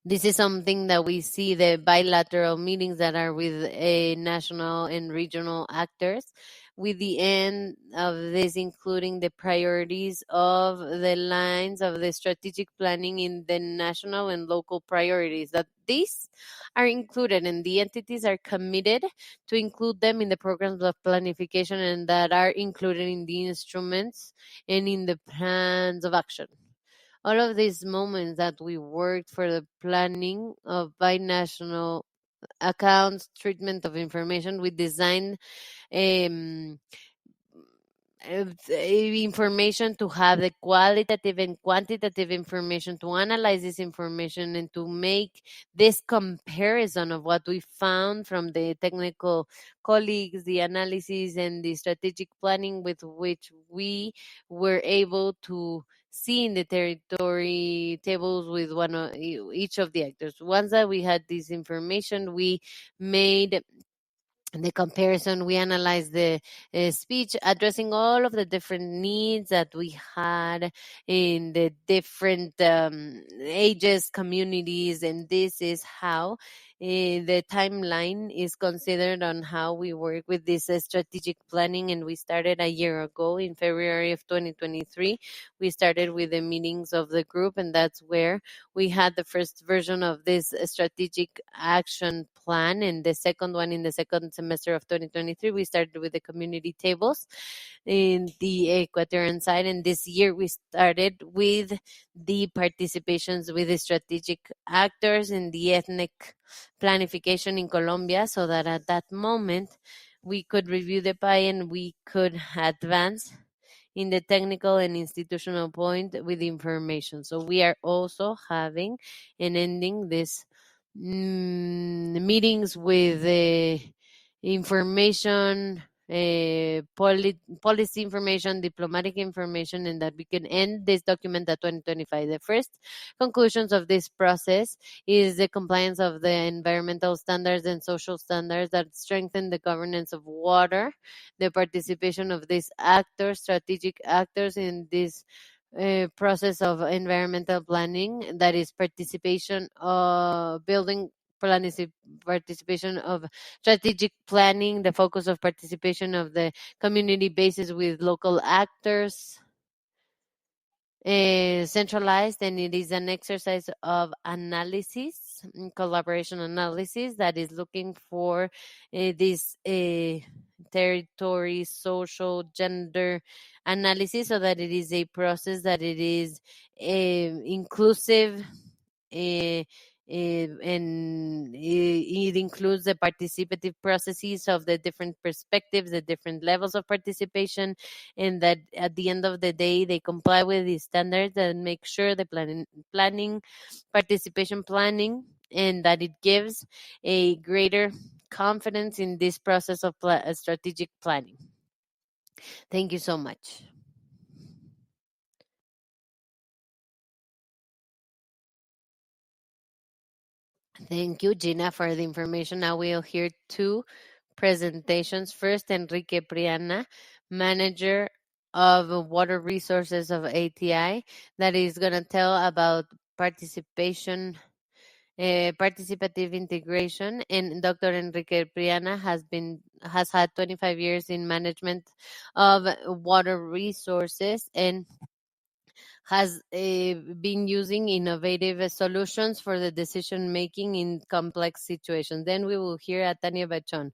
this is something that we see the bilateral meetings that are with national and regional actors. with the end of this including the priorities of the lines of the strategic planning in the national and local priorities, that these are included and the entities are committed to include them in the programs of planification and that are included in the instruments and in the plans of action. All of these moments that we worked for the planning of binational accounts, treatment of information, we designed um, information to have the qualitative and quantitative information to analyze this information and to make this comparison of what we found from the technical colleagues, the analysis and the strategic planning with which we were able to see in the territory tables with one of each of the actors. Once that we had this information, we made the comparison. We analyzed the speech addressing all of the different needs that we had in the different ages, communities, and this is how the timeline is considered on how we work with this strategic planning. And we started a year ago in February of 2023. We started with the meetings of the group, and that's where we had the first version of this strategic action plan, and the second one in the second semester of 2023. We started with the community tables in the Ecuadorian side, and this year we started with the participations with the strategic actors in the ethnic planification in Colombia, so that at that moment we could review the PI and we could advance in the technical and institutional point with information. So we are also having and ending this meetings with information, policy information, diplomatic information, and that we can end this document at 2025. The first conclusions of this process is the compliance of the environmental standards and social standards that strengthen the governance of water, the participation of these actors, strategic actors in this process of environmental planning, that is participation of building participation of strategic planning, the focus of participation of the community bases with local actors, centralized, and it is an exercise of analysis, collaboration analysis, that is looking for this territory, social, gender analysis, so that it is a process that it is inclusive, and it includes the participative processes of the different perspectives, the different levels of participation, and that at the end of the day they comply with the standards and make sure the planning, participation planning, and that it gives a greater confidence in this process of strategic planning. Thank you so much. Thank you, Gina, for the information. Now we'll hear two presentations. First, Enrique Priana, Manager of Water Resources of ATI, that is going to tell about participation, participative integration. And Dr. Enrique Priana has had 25 years in management of water resources and has been using innovative solutions for the decision making in complex situations. Then we will hear Tania Bachon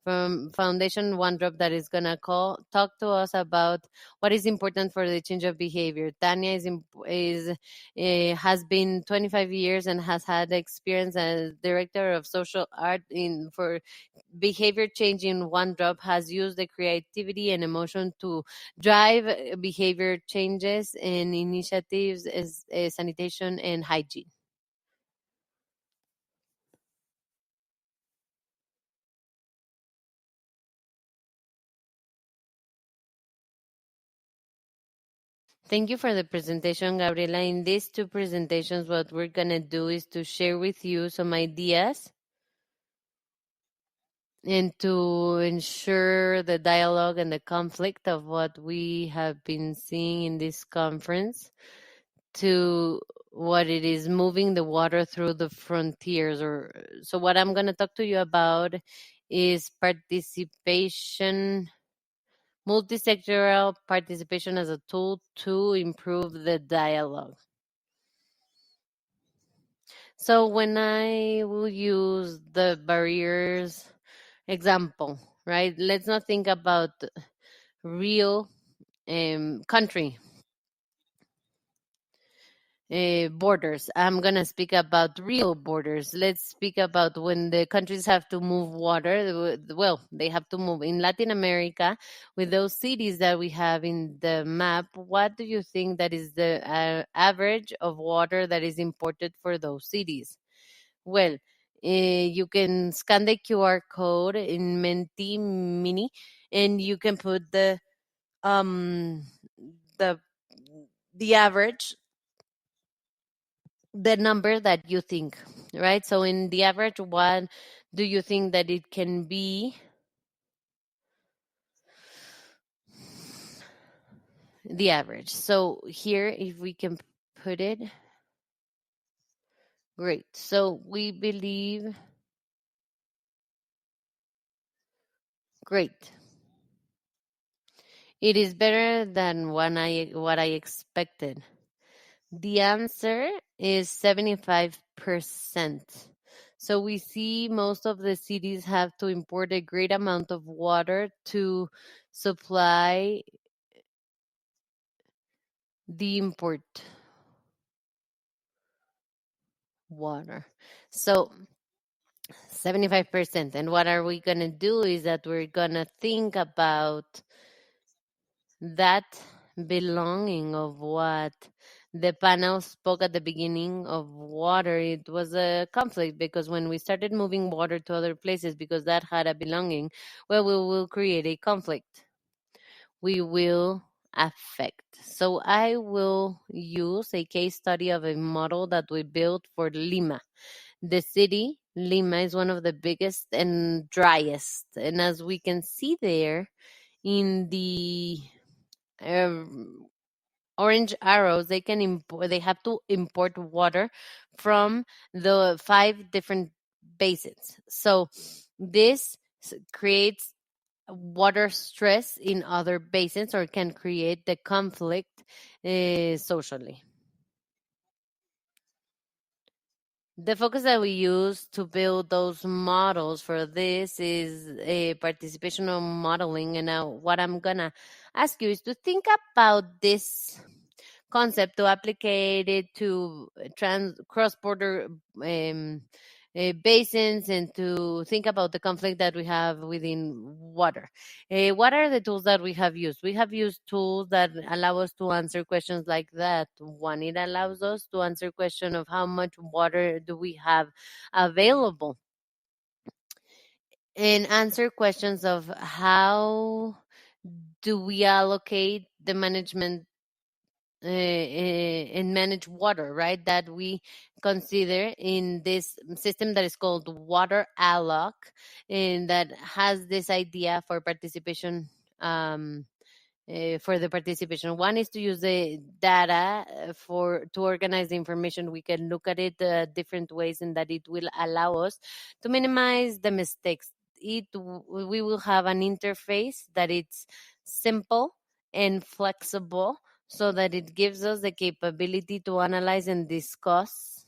from Foundation One Drop, that is gonna talk to us about what is important for the change of behavior. Tania has been 25 years and has had experience as director of social art for behavior change in One Drop, has used the creativity and emotion to drive behavior changes and initiatives as sanitation and hygiene. Thank you for the presentation, Gabriela. In these two presentations, what we're going to do is to share with you some ideas and to ensure the dialogue and the conflict of what we have been seeing in this conference to what it is moving the water through the frontiers. So what I'm going to talk to you about is participation multisectoral participation as a tool to improve the dialogue. So when I will use the barriers example, right? Let's not think about real country borders. I'm going to speak about real borders. Let's speak about when the countries have to move water. Well, they have to move in Latin America with those cities that we have in the map. What do you think that is the average of water that is imported for those cities? Well, you can scan the QR code in Menti Mini, and you can put um the the average, the number that you think, right? So in the average, what do you think that it can be? The average. So here, if we can put it, great. So we believe, great. It is better than what I expected. The answer is 75%. So we see most of the cities have to import a great amount of water to supply the import water. So 75%. And what are we going to do is that we're going to think about that belonging of what the panel spoke at the beginning of water. It was a conflict because when we started moving water to other places because that had a belonging, well, we will create a conflict. We will affect. So I will use a case study of a model that we built for Lima. The city, Lima, is one of the biggest and driest. And as we can see there in the orange arrows, they can import, they have to import water from the 5 different basins. So this creates water stress in other basins or can create the conflict socially. The focus that we use to build those models for this is a participational modeling. And now what I'm going to ask you is to think about this concept, to applicate it to cross-border basins, and to think about the conflict that we have within water. What are the tools that we have used? We have used tools that allow us to answer questions like that. One, it allows us to answer question of how much water do we have available, and answer questions of how do we allocate the management and manage water, right? That we consider in this system that is called water alloc, and that has this idea for participation. For the participation, one is to use the data to organize the information. We can look at it different ways, and that it will allow us to minimize the mistakes. We will have an interface that it's simple and flexible, so that it gives us the capability to analyze and discuss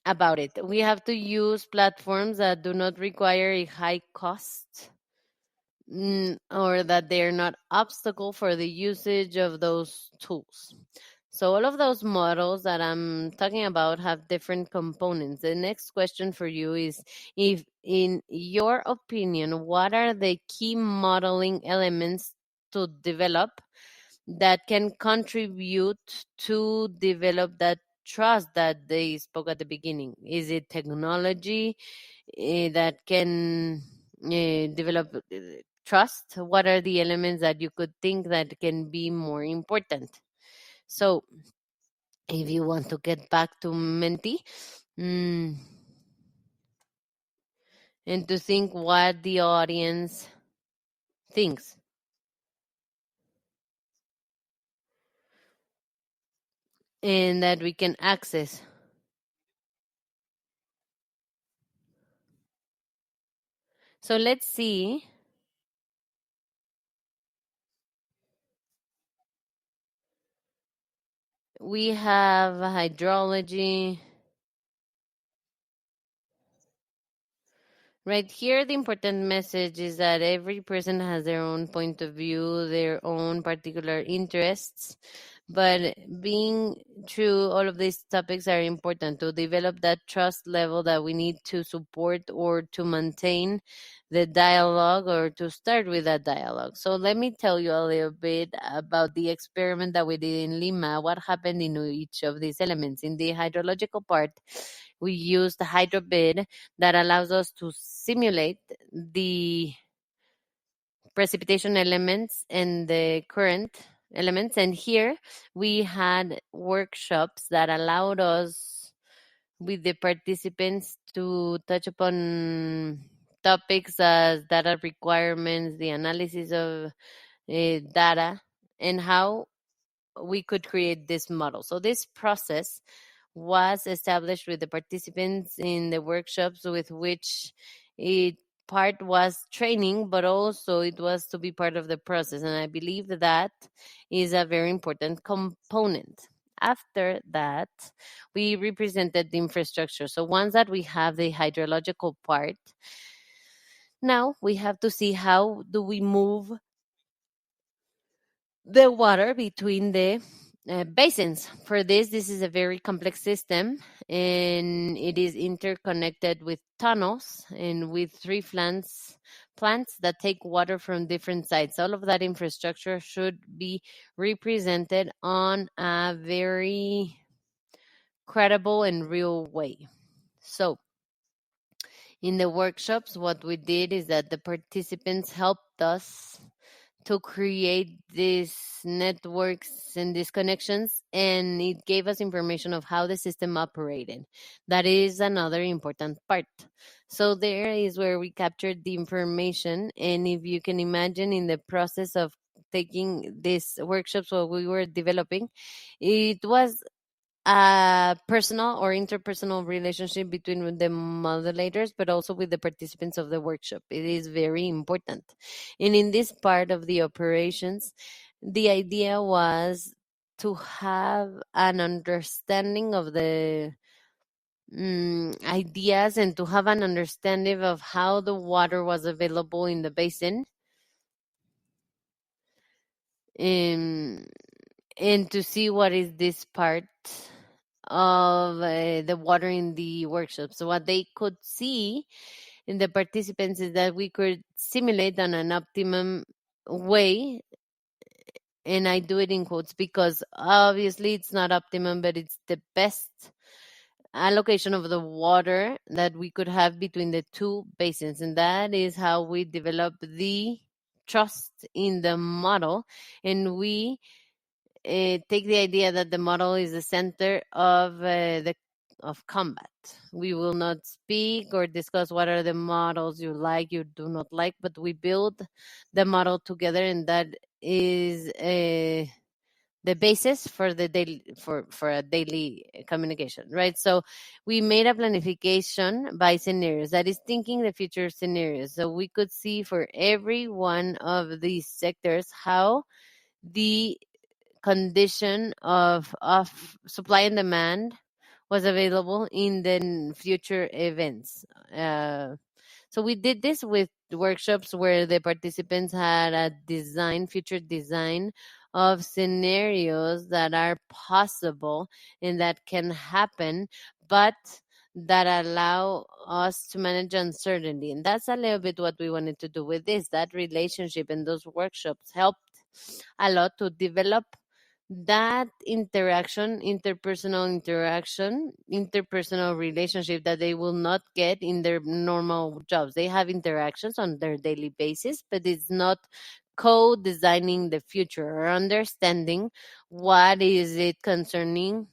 about it. We have to use platforms that do not require a high cost, or that they're not obstacle for the usage of those tools. So all of those models that I'm talking about have different components. The next question for you is, if in your opinion, what are the key modeling elements to develop that can contribute to develop that trust that they spoke at the beginning? Is it technology that can develop trust? What are the elements that you could think that can be more important? So if you want to get back to Menti, and to think what the audience thinks, and that we can access. So let's see we have hydrology. Right here, the important message is that every person has their own point of view, their own particular interests. But being true, all of these topics are important to develop that trust level that we need to support or to maintain the dialogue or to start with that dialogue. So let me tell you a little bit about the experiment that we did in Lima, what happened in each of these elements. In the hydrological part, we used the hydrobid that allows us to simulate the precipitation elements and the current elements. And here we had workshops that allowed us with the participants to touch upon topics as data requirements, the analysis of data, and how we could create this model. So this process was established with the participants in the workshops, with which it part was training, but also it was to be part of the process. And I believe that is a very important component. After that, we represented the infrastructure. So once that we have the hydrological part, now we have to see how do we move the water between the basins. For this is a very complex system, and it is interconnected with tunnels and with three plants that take water from different sites. All of that infrastructure should be represented on a very credible and real way. So in the workshops, what we did is that the participants helped us to create these networks and these connections, and it gave us information of how the system operated. That is another important part. So there is where we captured the information, and if you can imagine, in the process of taking these workshops, what we were developing, it was a personal or interpersonal relationship between the modulators, but also with the participants of the workshop. It is very important. And in this part of the operations, the idea was to have an understanding of the ideas and to have an understanding of how the water was available in the basin. Um, and to see what is this part of the water in the workshop. So what they could see in the participants is that we could simulate on an optimum way, and I do it in quotes because obviously it's not optimum, but it's the best allocation of the water that we could have between the two basins. And that is how we develop the trust in the model, and we take the idea that the model is the center of the of combat. We will not speak or discuss what are the models you like, you do not like, but we build the model together, and that is the basis for the daily for a daily communication, right? So we made a planification by scenarios, that is thinking the future scenarios, so we could see for every one of these sectors how the condition of supply and demand was available in the future events. So we did this with workshops where the participants had a future design of scenarios that are possible and that can happen, but that allow us to manage uncertainty. And that's a little bit what we wanted to do with this. That relationship and those workshops helped a lot to develop that interpersonal relationship that they will not get in their normal jobs. They have interactions on their daily basis, but it's not co-designing the future or understanding what is it concerning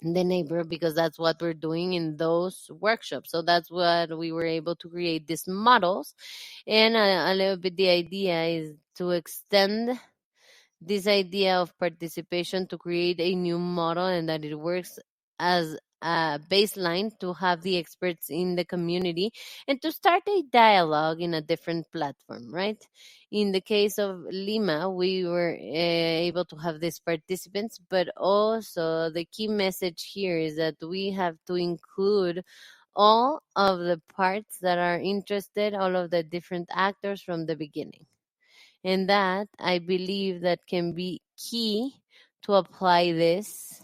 the neighbor, because that's what we're doing in those workshops. So that's what we were able to create these models. And a little bit the idea is to extend this idea of participation to create a new model, and that it works as baseline to have the experts in the community and to start a dialogue in a different platform, right? In the case of Lima, we were able to have these participants, but also the key message here is that we have to include all of the parts that are interested, all of the different actors from the beginning. And that, I believe, that can be key to apply this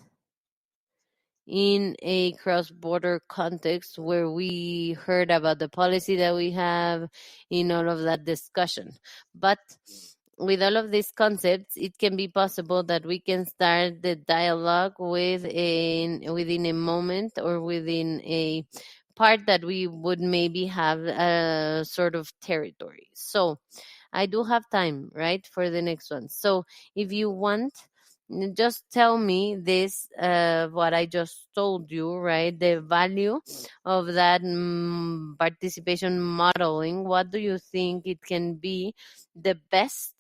in a cross-border context where we heard about the policy that we have in all of that discussion. But with all of these concepts, it can be possible that we can start the dialogue within a moment or within a part that we would maybe have a sort of territory. So I do have time, right, for the next one. So if you want, just tell me this, what I just told you, right? The value of that participation modeling. What do you think it can be the best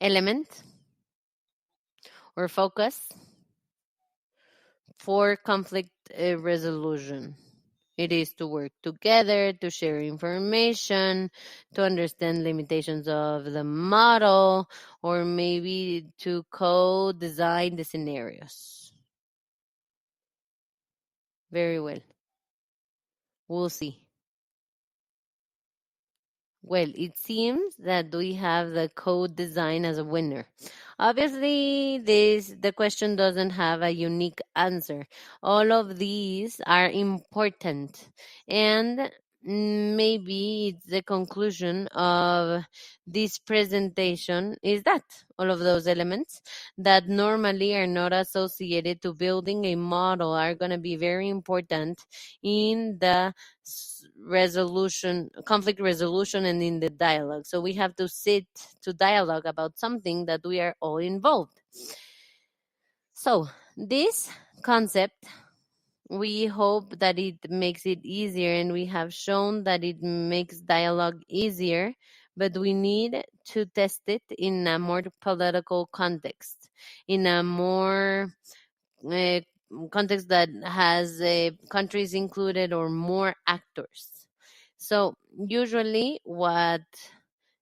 element or focus for conflict resolution? It is to work together, to share information, to understand limitations of the model, or maybe to co-design the scenarios. Very well. We'll see. Well, it seems that we have the code design as a winner. Obviously, the question doesn't have a unique answer. All of these are important, and maybe it's the conclusion of this presentation is that all of those elements that normally are not associated to building a model are going to be very important in the conflict resolution, and in the dialogue. So we have to sit to dialogue about something that we are all involved. So this concept, we hope that it makes it easier, and we have shown that it makes dialogue easier, but we need to test it in a more political context, in a more context that has countries included or more actors. So usually what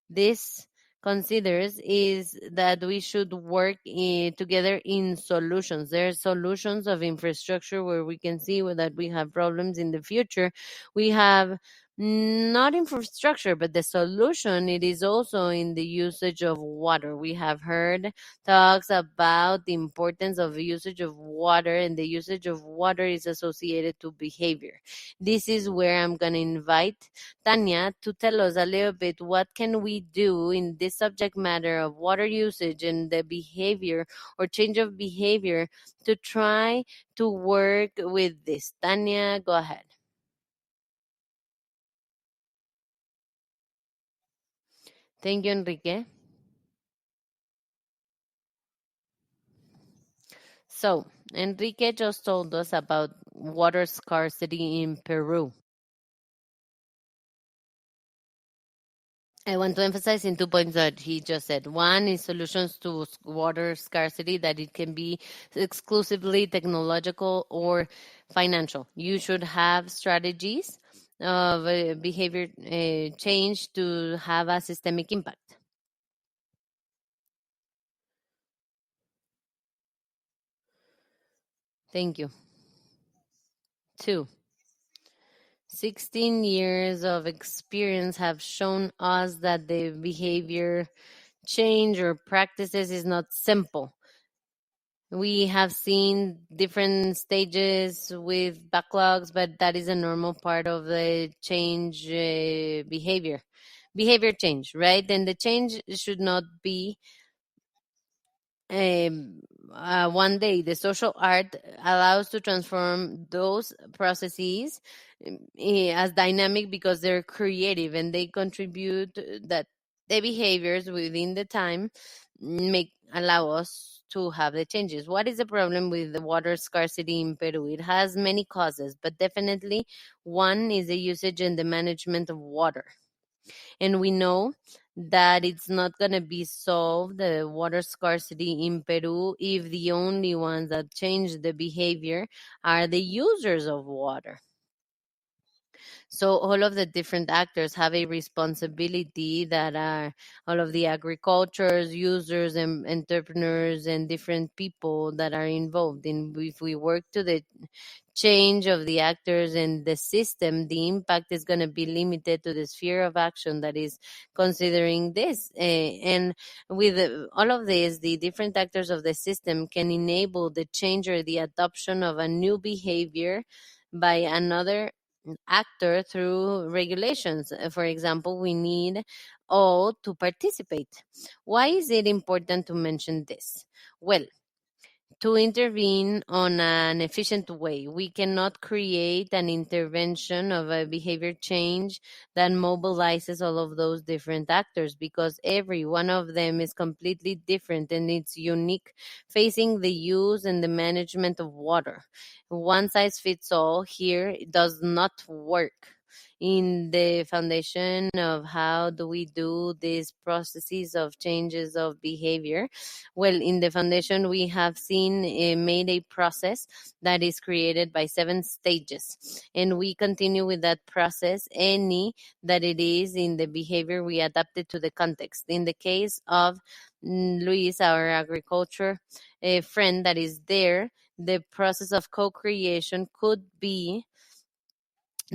this considers is that we should work together in solutions. There are solutions of infrastructure where we can see that we have problems in the future. We have not infrastructure, but the solution, it is also in the usage of water. We have heard talks about the importance of the usage of water, and the usage of water is associated to behavior. This is where I'm going to invite Tanya to tell us a little bit what can we do in this subject matter of water usage and the behavior or change of behavior to try to work with this. Tanya, go ahead. Thank you, Enrique. So, Enrique just told us about water scarcity in Peru. I want to emphasize in 2 points that he just said. One is solutions to water scarcity, that it can be exclusively technological or financial. You should have strategies of behavior change to have a systemic impact. Thank you. 2, 16 years of experience have shown us that the behavior change or practices is not simple. We have seen different stages with backlogs, but that is a normal part of the change behavior change, right? And the change should not be one day. The social art allows to transform those processes as dynamic because they're creative, and they contribute that the behaviors within the time allow us to have the changes. What is the problem with the water scarcity in Peru? It has many causes, but definitely one is the usage and the management of water. And we know that it's not going to be solved, the water scarcity in Peru, if the only ones that change the behavior are the users of water. So all of the different actors have a responsibility, that are all of the agricultures, users, and entrepreneurs, and different people that are involved in. If we work to the change of the actors and the system, the impact is going to be limited to the sphere of action that is considering this. And with all of this, the different actors of the system can enable the change or the adoption of a new behavior by another actor through regulations. For example, we need all to participate. Why is it important to mention this? Well, to intervene on an efficient way. We cannot create an intervention of a behavior change that mobilizes all of those different actors, because every one of them is completely different and it's unique, facing the use and the management of water. One size fits all here does not work. In the foundation of how do we do these processes of changes of behavior, well, in the foundation, we have seen made a process that is created by 7 stages, and we continue with that process any that it is in the behavior we adapted to the context. In the case of Luis, our agriculture friend that is there, the process of co-creation could be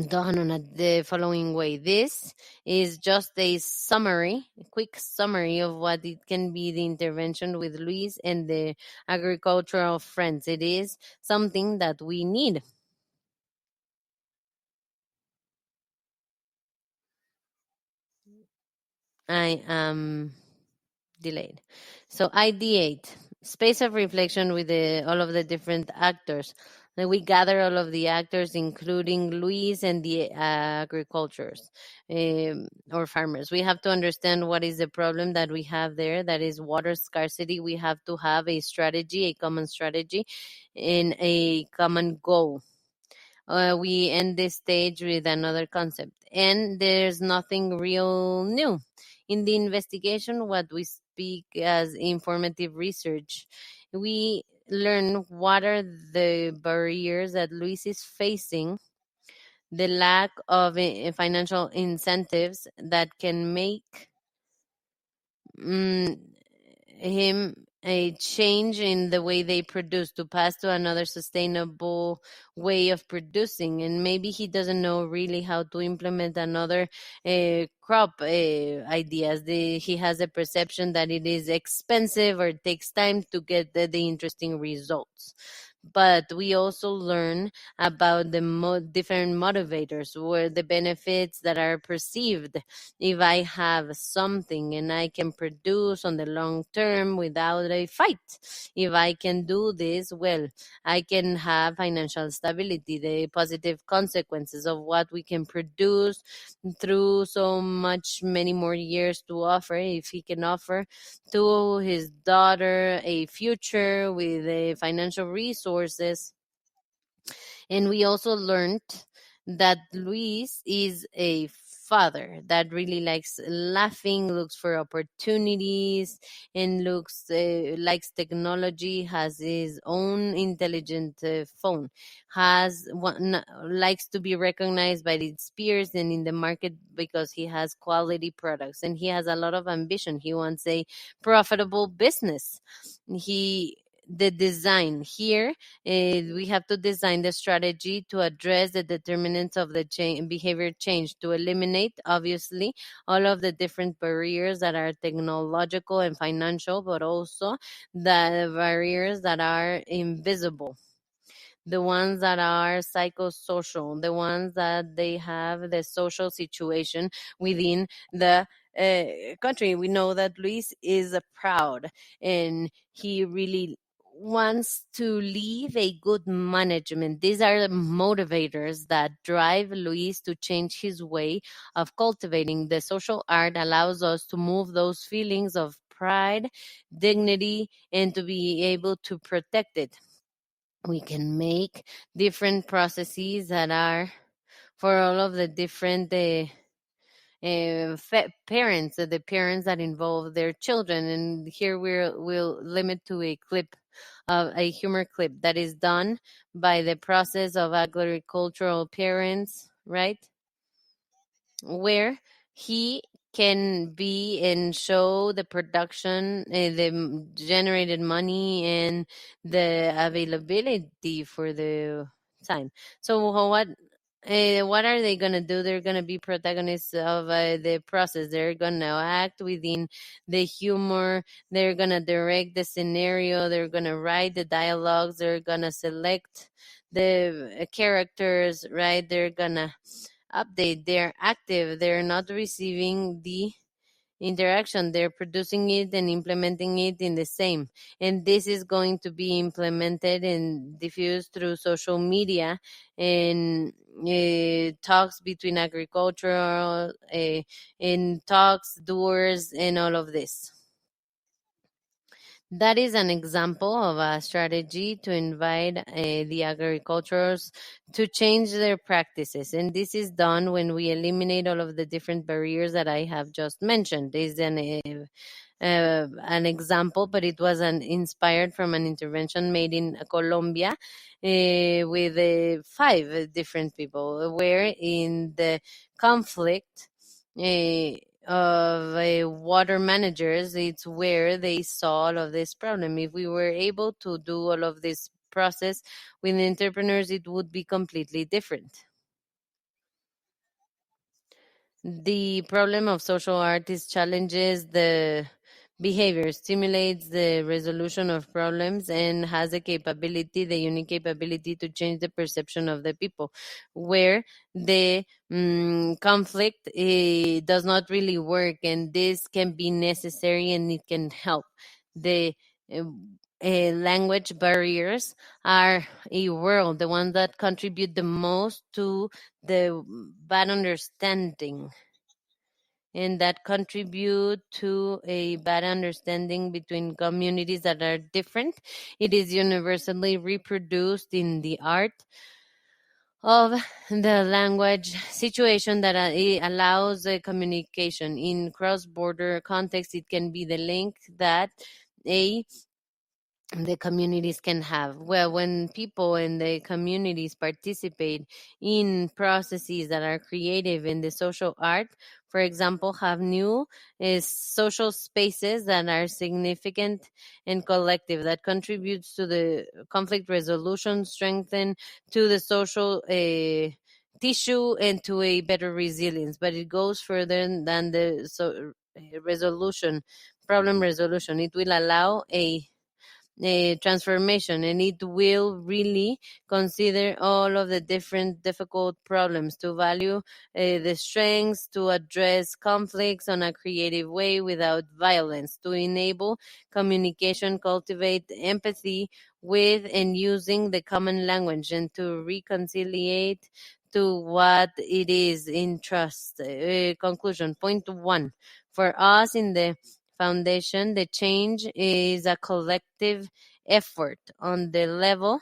done on the following way. This is just a summary, a quick summary of what it can be the intervention with Luis and the agricultural friends. It is something that we need. I am delayed. So ideate, space of reflection with all of the different actors. Then we gather all of the actors, including Luis and the agricultures or farmers. We have to understand what is the problem that we have there. That is water scarcity. We have to have a strategy, a common strategy, and a common goal. We end this stage with another concept. And there's nothing real new. In the investigation, what we speak as informative research, we learn what are the barriers that Luis is facing, the lack of financial incentives that can make him a change in the way they produce, to pass to another sustainable way of producing, and maybe he doesn't know really how to implement another crop ideas. He has a perception that it is expensive or it takes time to get the interesting results. But we also learn about the different motivators, where the benefits that are perceived if I have something and I can produce on the long term without a fight. If I can do this, well, I can have financial stability, the positive consequences of what we can produce through so much many more years to offer. If he can offer to his daughter a future with financial resources. And we also learned that Luis is a father that really likes laughing, looks for opportunities, and likes technology, has his own intelligent phone, likes to be recognized by its peers and in the market because he has quality products, and he has a lot of ambition. He wants a profitable business. The design here, we have to design the strategy to address the determinants of the behavior change, to eliminate, obviously, all of the different barriers that are technological and financial, but also the barriers that are invisible, the ones that are psychosocial, the ones that they have the social situation within the country. We know that Luis is proud and he really wants to leave a good management. These are the motivators that drive Luis to change his way of cultivating. The social art allows us to move those feelings of pride, dignity, and to be able to protect it. We can make different processes that are for all of the different parents, the parents that involve their children. And here we'll limit to a clip, a humor clip that is done by the process of agricultural parents, right? Where he can be and show the production, the generated money, and the availability for the time. So what are they gonna do? They're gonna be protagonists of the process. They're gonna act within the humor. They're gonna direct the scenario. They're gonna write the dialogues. They're gonna select the characters, right? They're gonna update. They're active. They're not receiving the interaction. They're producing it and implementing it in the same. And this is going to be implemented and diffused through social media and talks between agricultural, in talks, doers, and all of this. That is an example of a strategy to invite the agriculturers to change their practices. And this is done when we eliminate all of the different barriers that I have just mentioned. This is an example, but it was inspired from an intervention made in Colombia with 5 different people, where in the conflict of water managers, it's where they saw all of this problem. If we were able to do all of this process with entrepreneurs, it would be completely different. The problem of social artists challenges the behavior, stimulates the resolution of problems, and has the capability, the unique capability to change the perception of the people, where the conflict does not really work, and this can be necessary and it can help. The language barriers are a world, the ones that contribute the most to the bad understanding, and that contribute to a bad understanding between communities that are different. It is universally reproduced in the art of the language situation that it allows communication. In cross-border context, it can be the link that a the communities can have. Well, when people in the communities participate in processes that are creative in the social art, for example, have new social spaces that are significant and collective, that contributes to the conflict resolution, strengthen to the social tissue, and to a better resilience. But it goes further than the resolution, problem resolution. It will allow a transformation, and it will really consider all of the different difficult problems, to value the strengths, to address conflicts on a creative way without violence, to enable communication, cultivate empathy with and using the common language, and to reconciliate to what it is in trust. Conclusion. Point 1. For us in the foundation, the change is a collective effort on the level,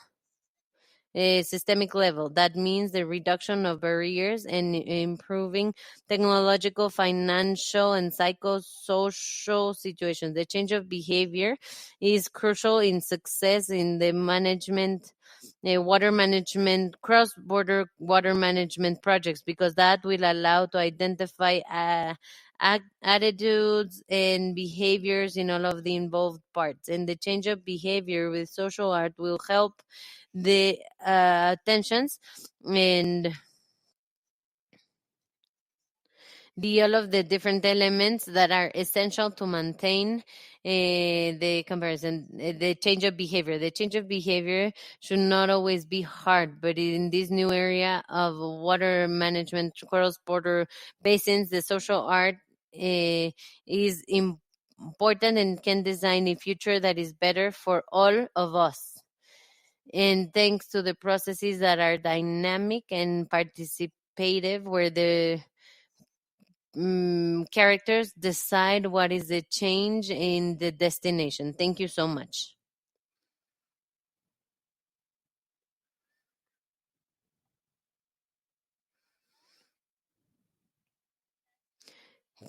a systemic level. That means the reduction of barriers and improving technological, financial, and psychosocial situations. The change of behavior is crucial in success in the management, water management, cross-border water management projects, because that will allow to identify attitudes and behaviors in all of the involved parts. And the change of behavior with social art will help the tensions and all of the different elements that are essential to maintain the comparison, the change of behavior. The change of behavior should not always be hard, but in this new area of water management, cross-border basins, the social art is important and can design a future that is better for all of us. And thanks to the processes that are dynamic and participative, where the characters decide what is the change in the destination. Thank you so much.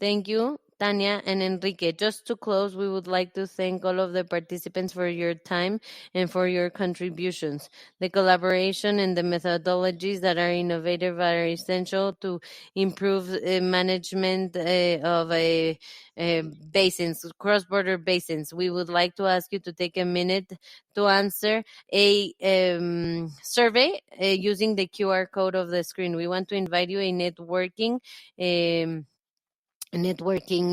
Thank you, Tania and Enrique. Just to close, we would like to thank all of the participants for your time and for your contributions. The collaboration and the methodologies that are innovative are essential to improve management of basins, cross-border basins. We would like to ask you to take a minute to answer a survey using the QR code of the screen. We want to invite you a networking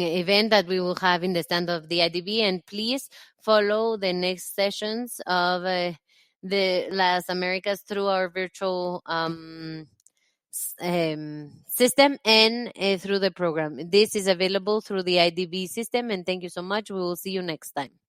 event that we will have in the stand of the IDB, and please follow the next sessions of the Las Americas through our virtual system and through the program. This is available through the IDB system, and thank you so much. We will see you next time.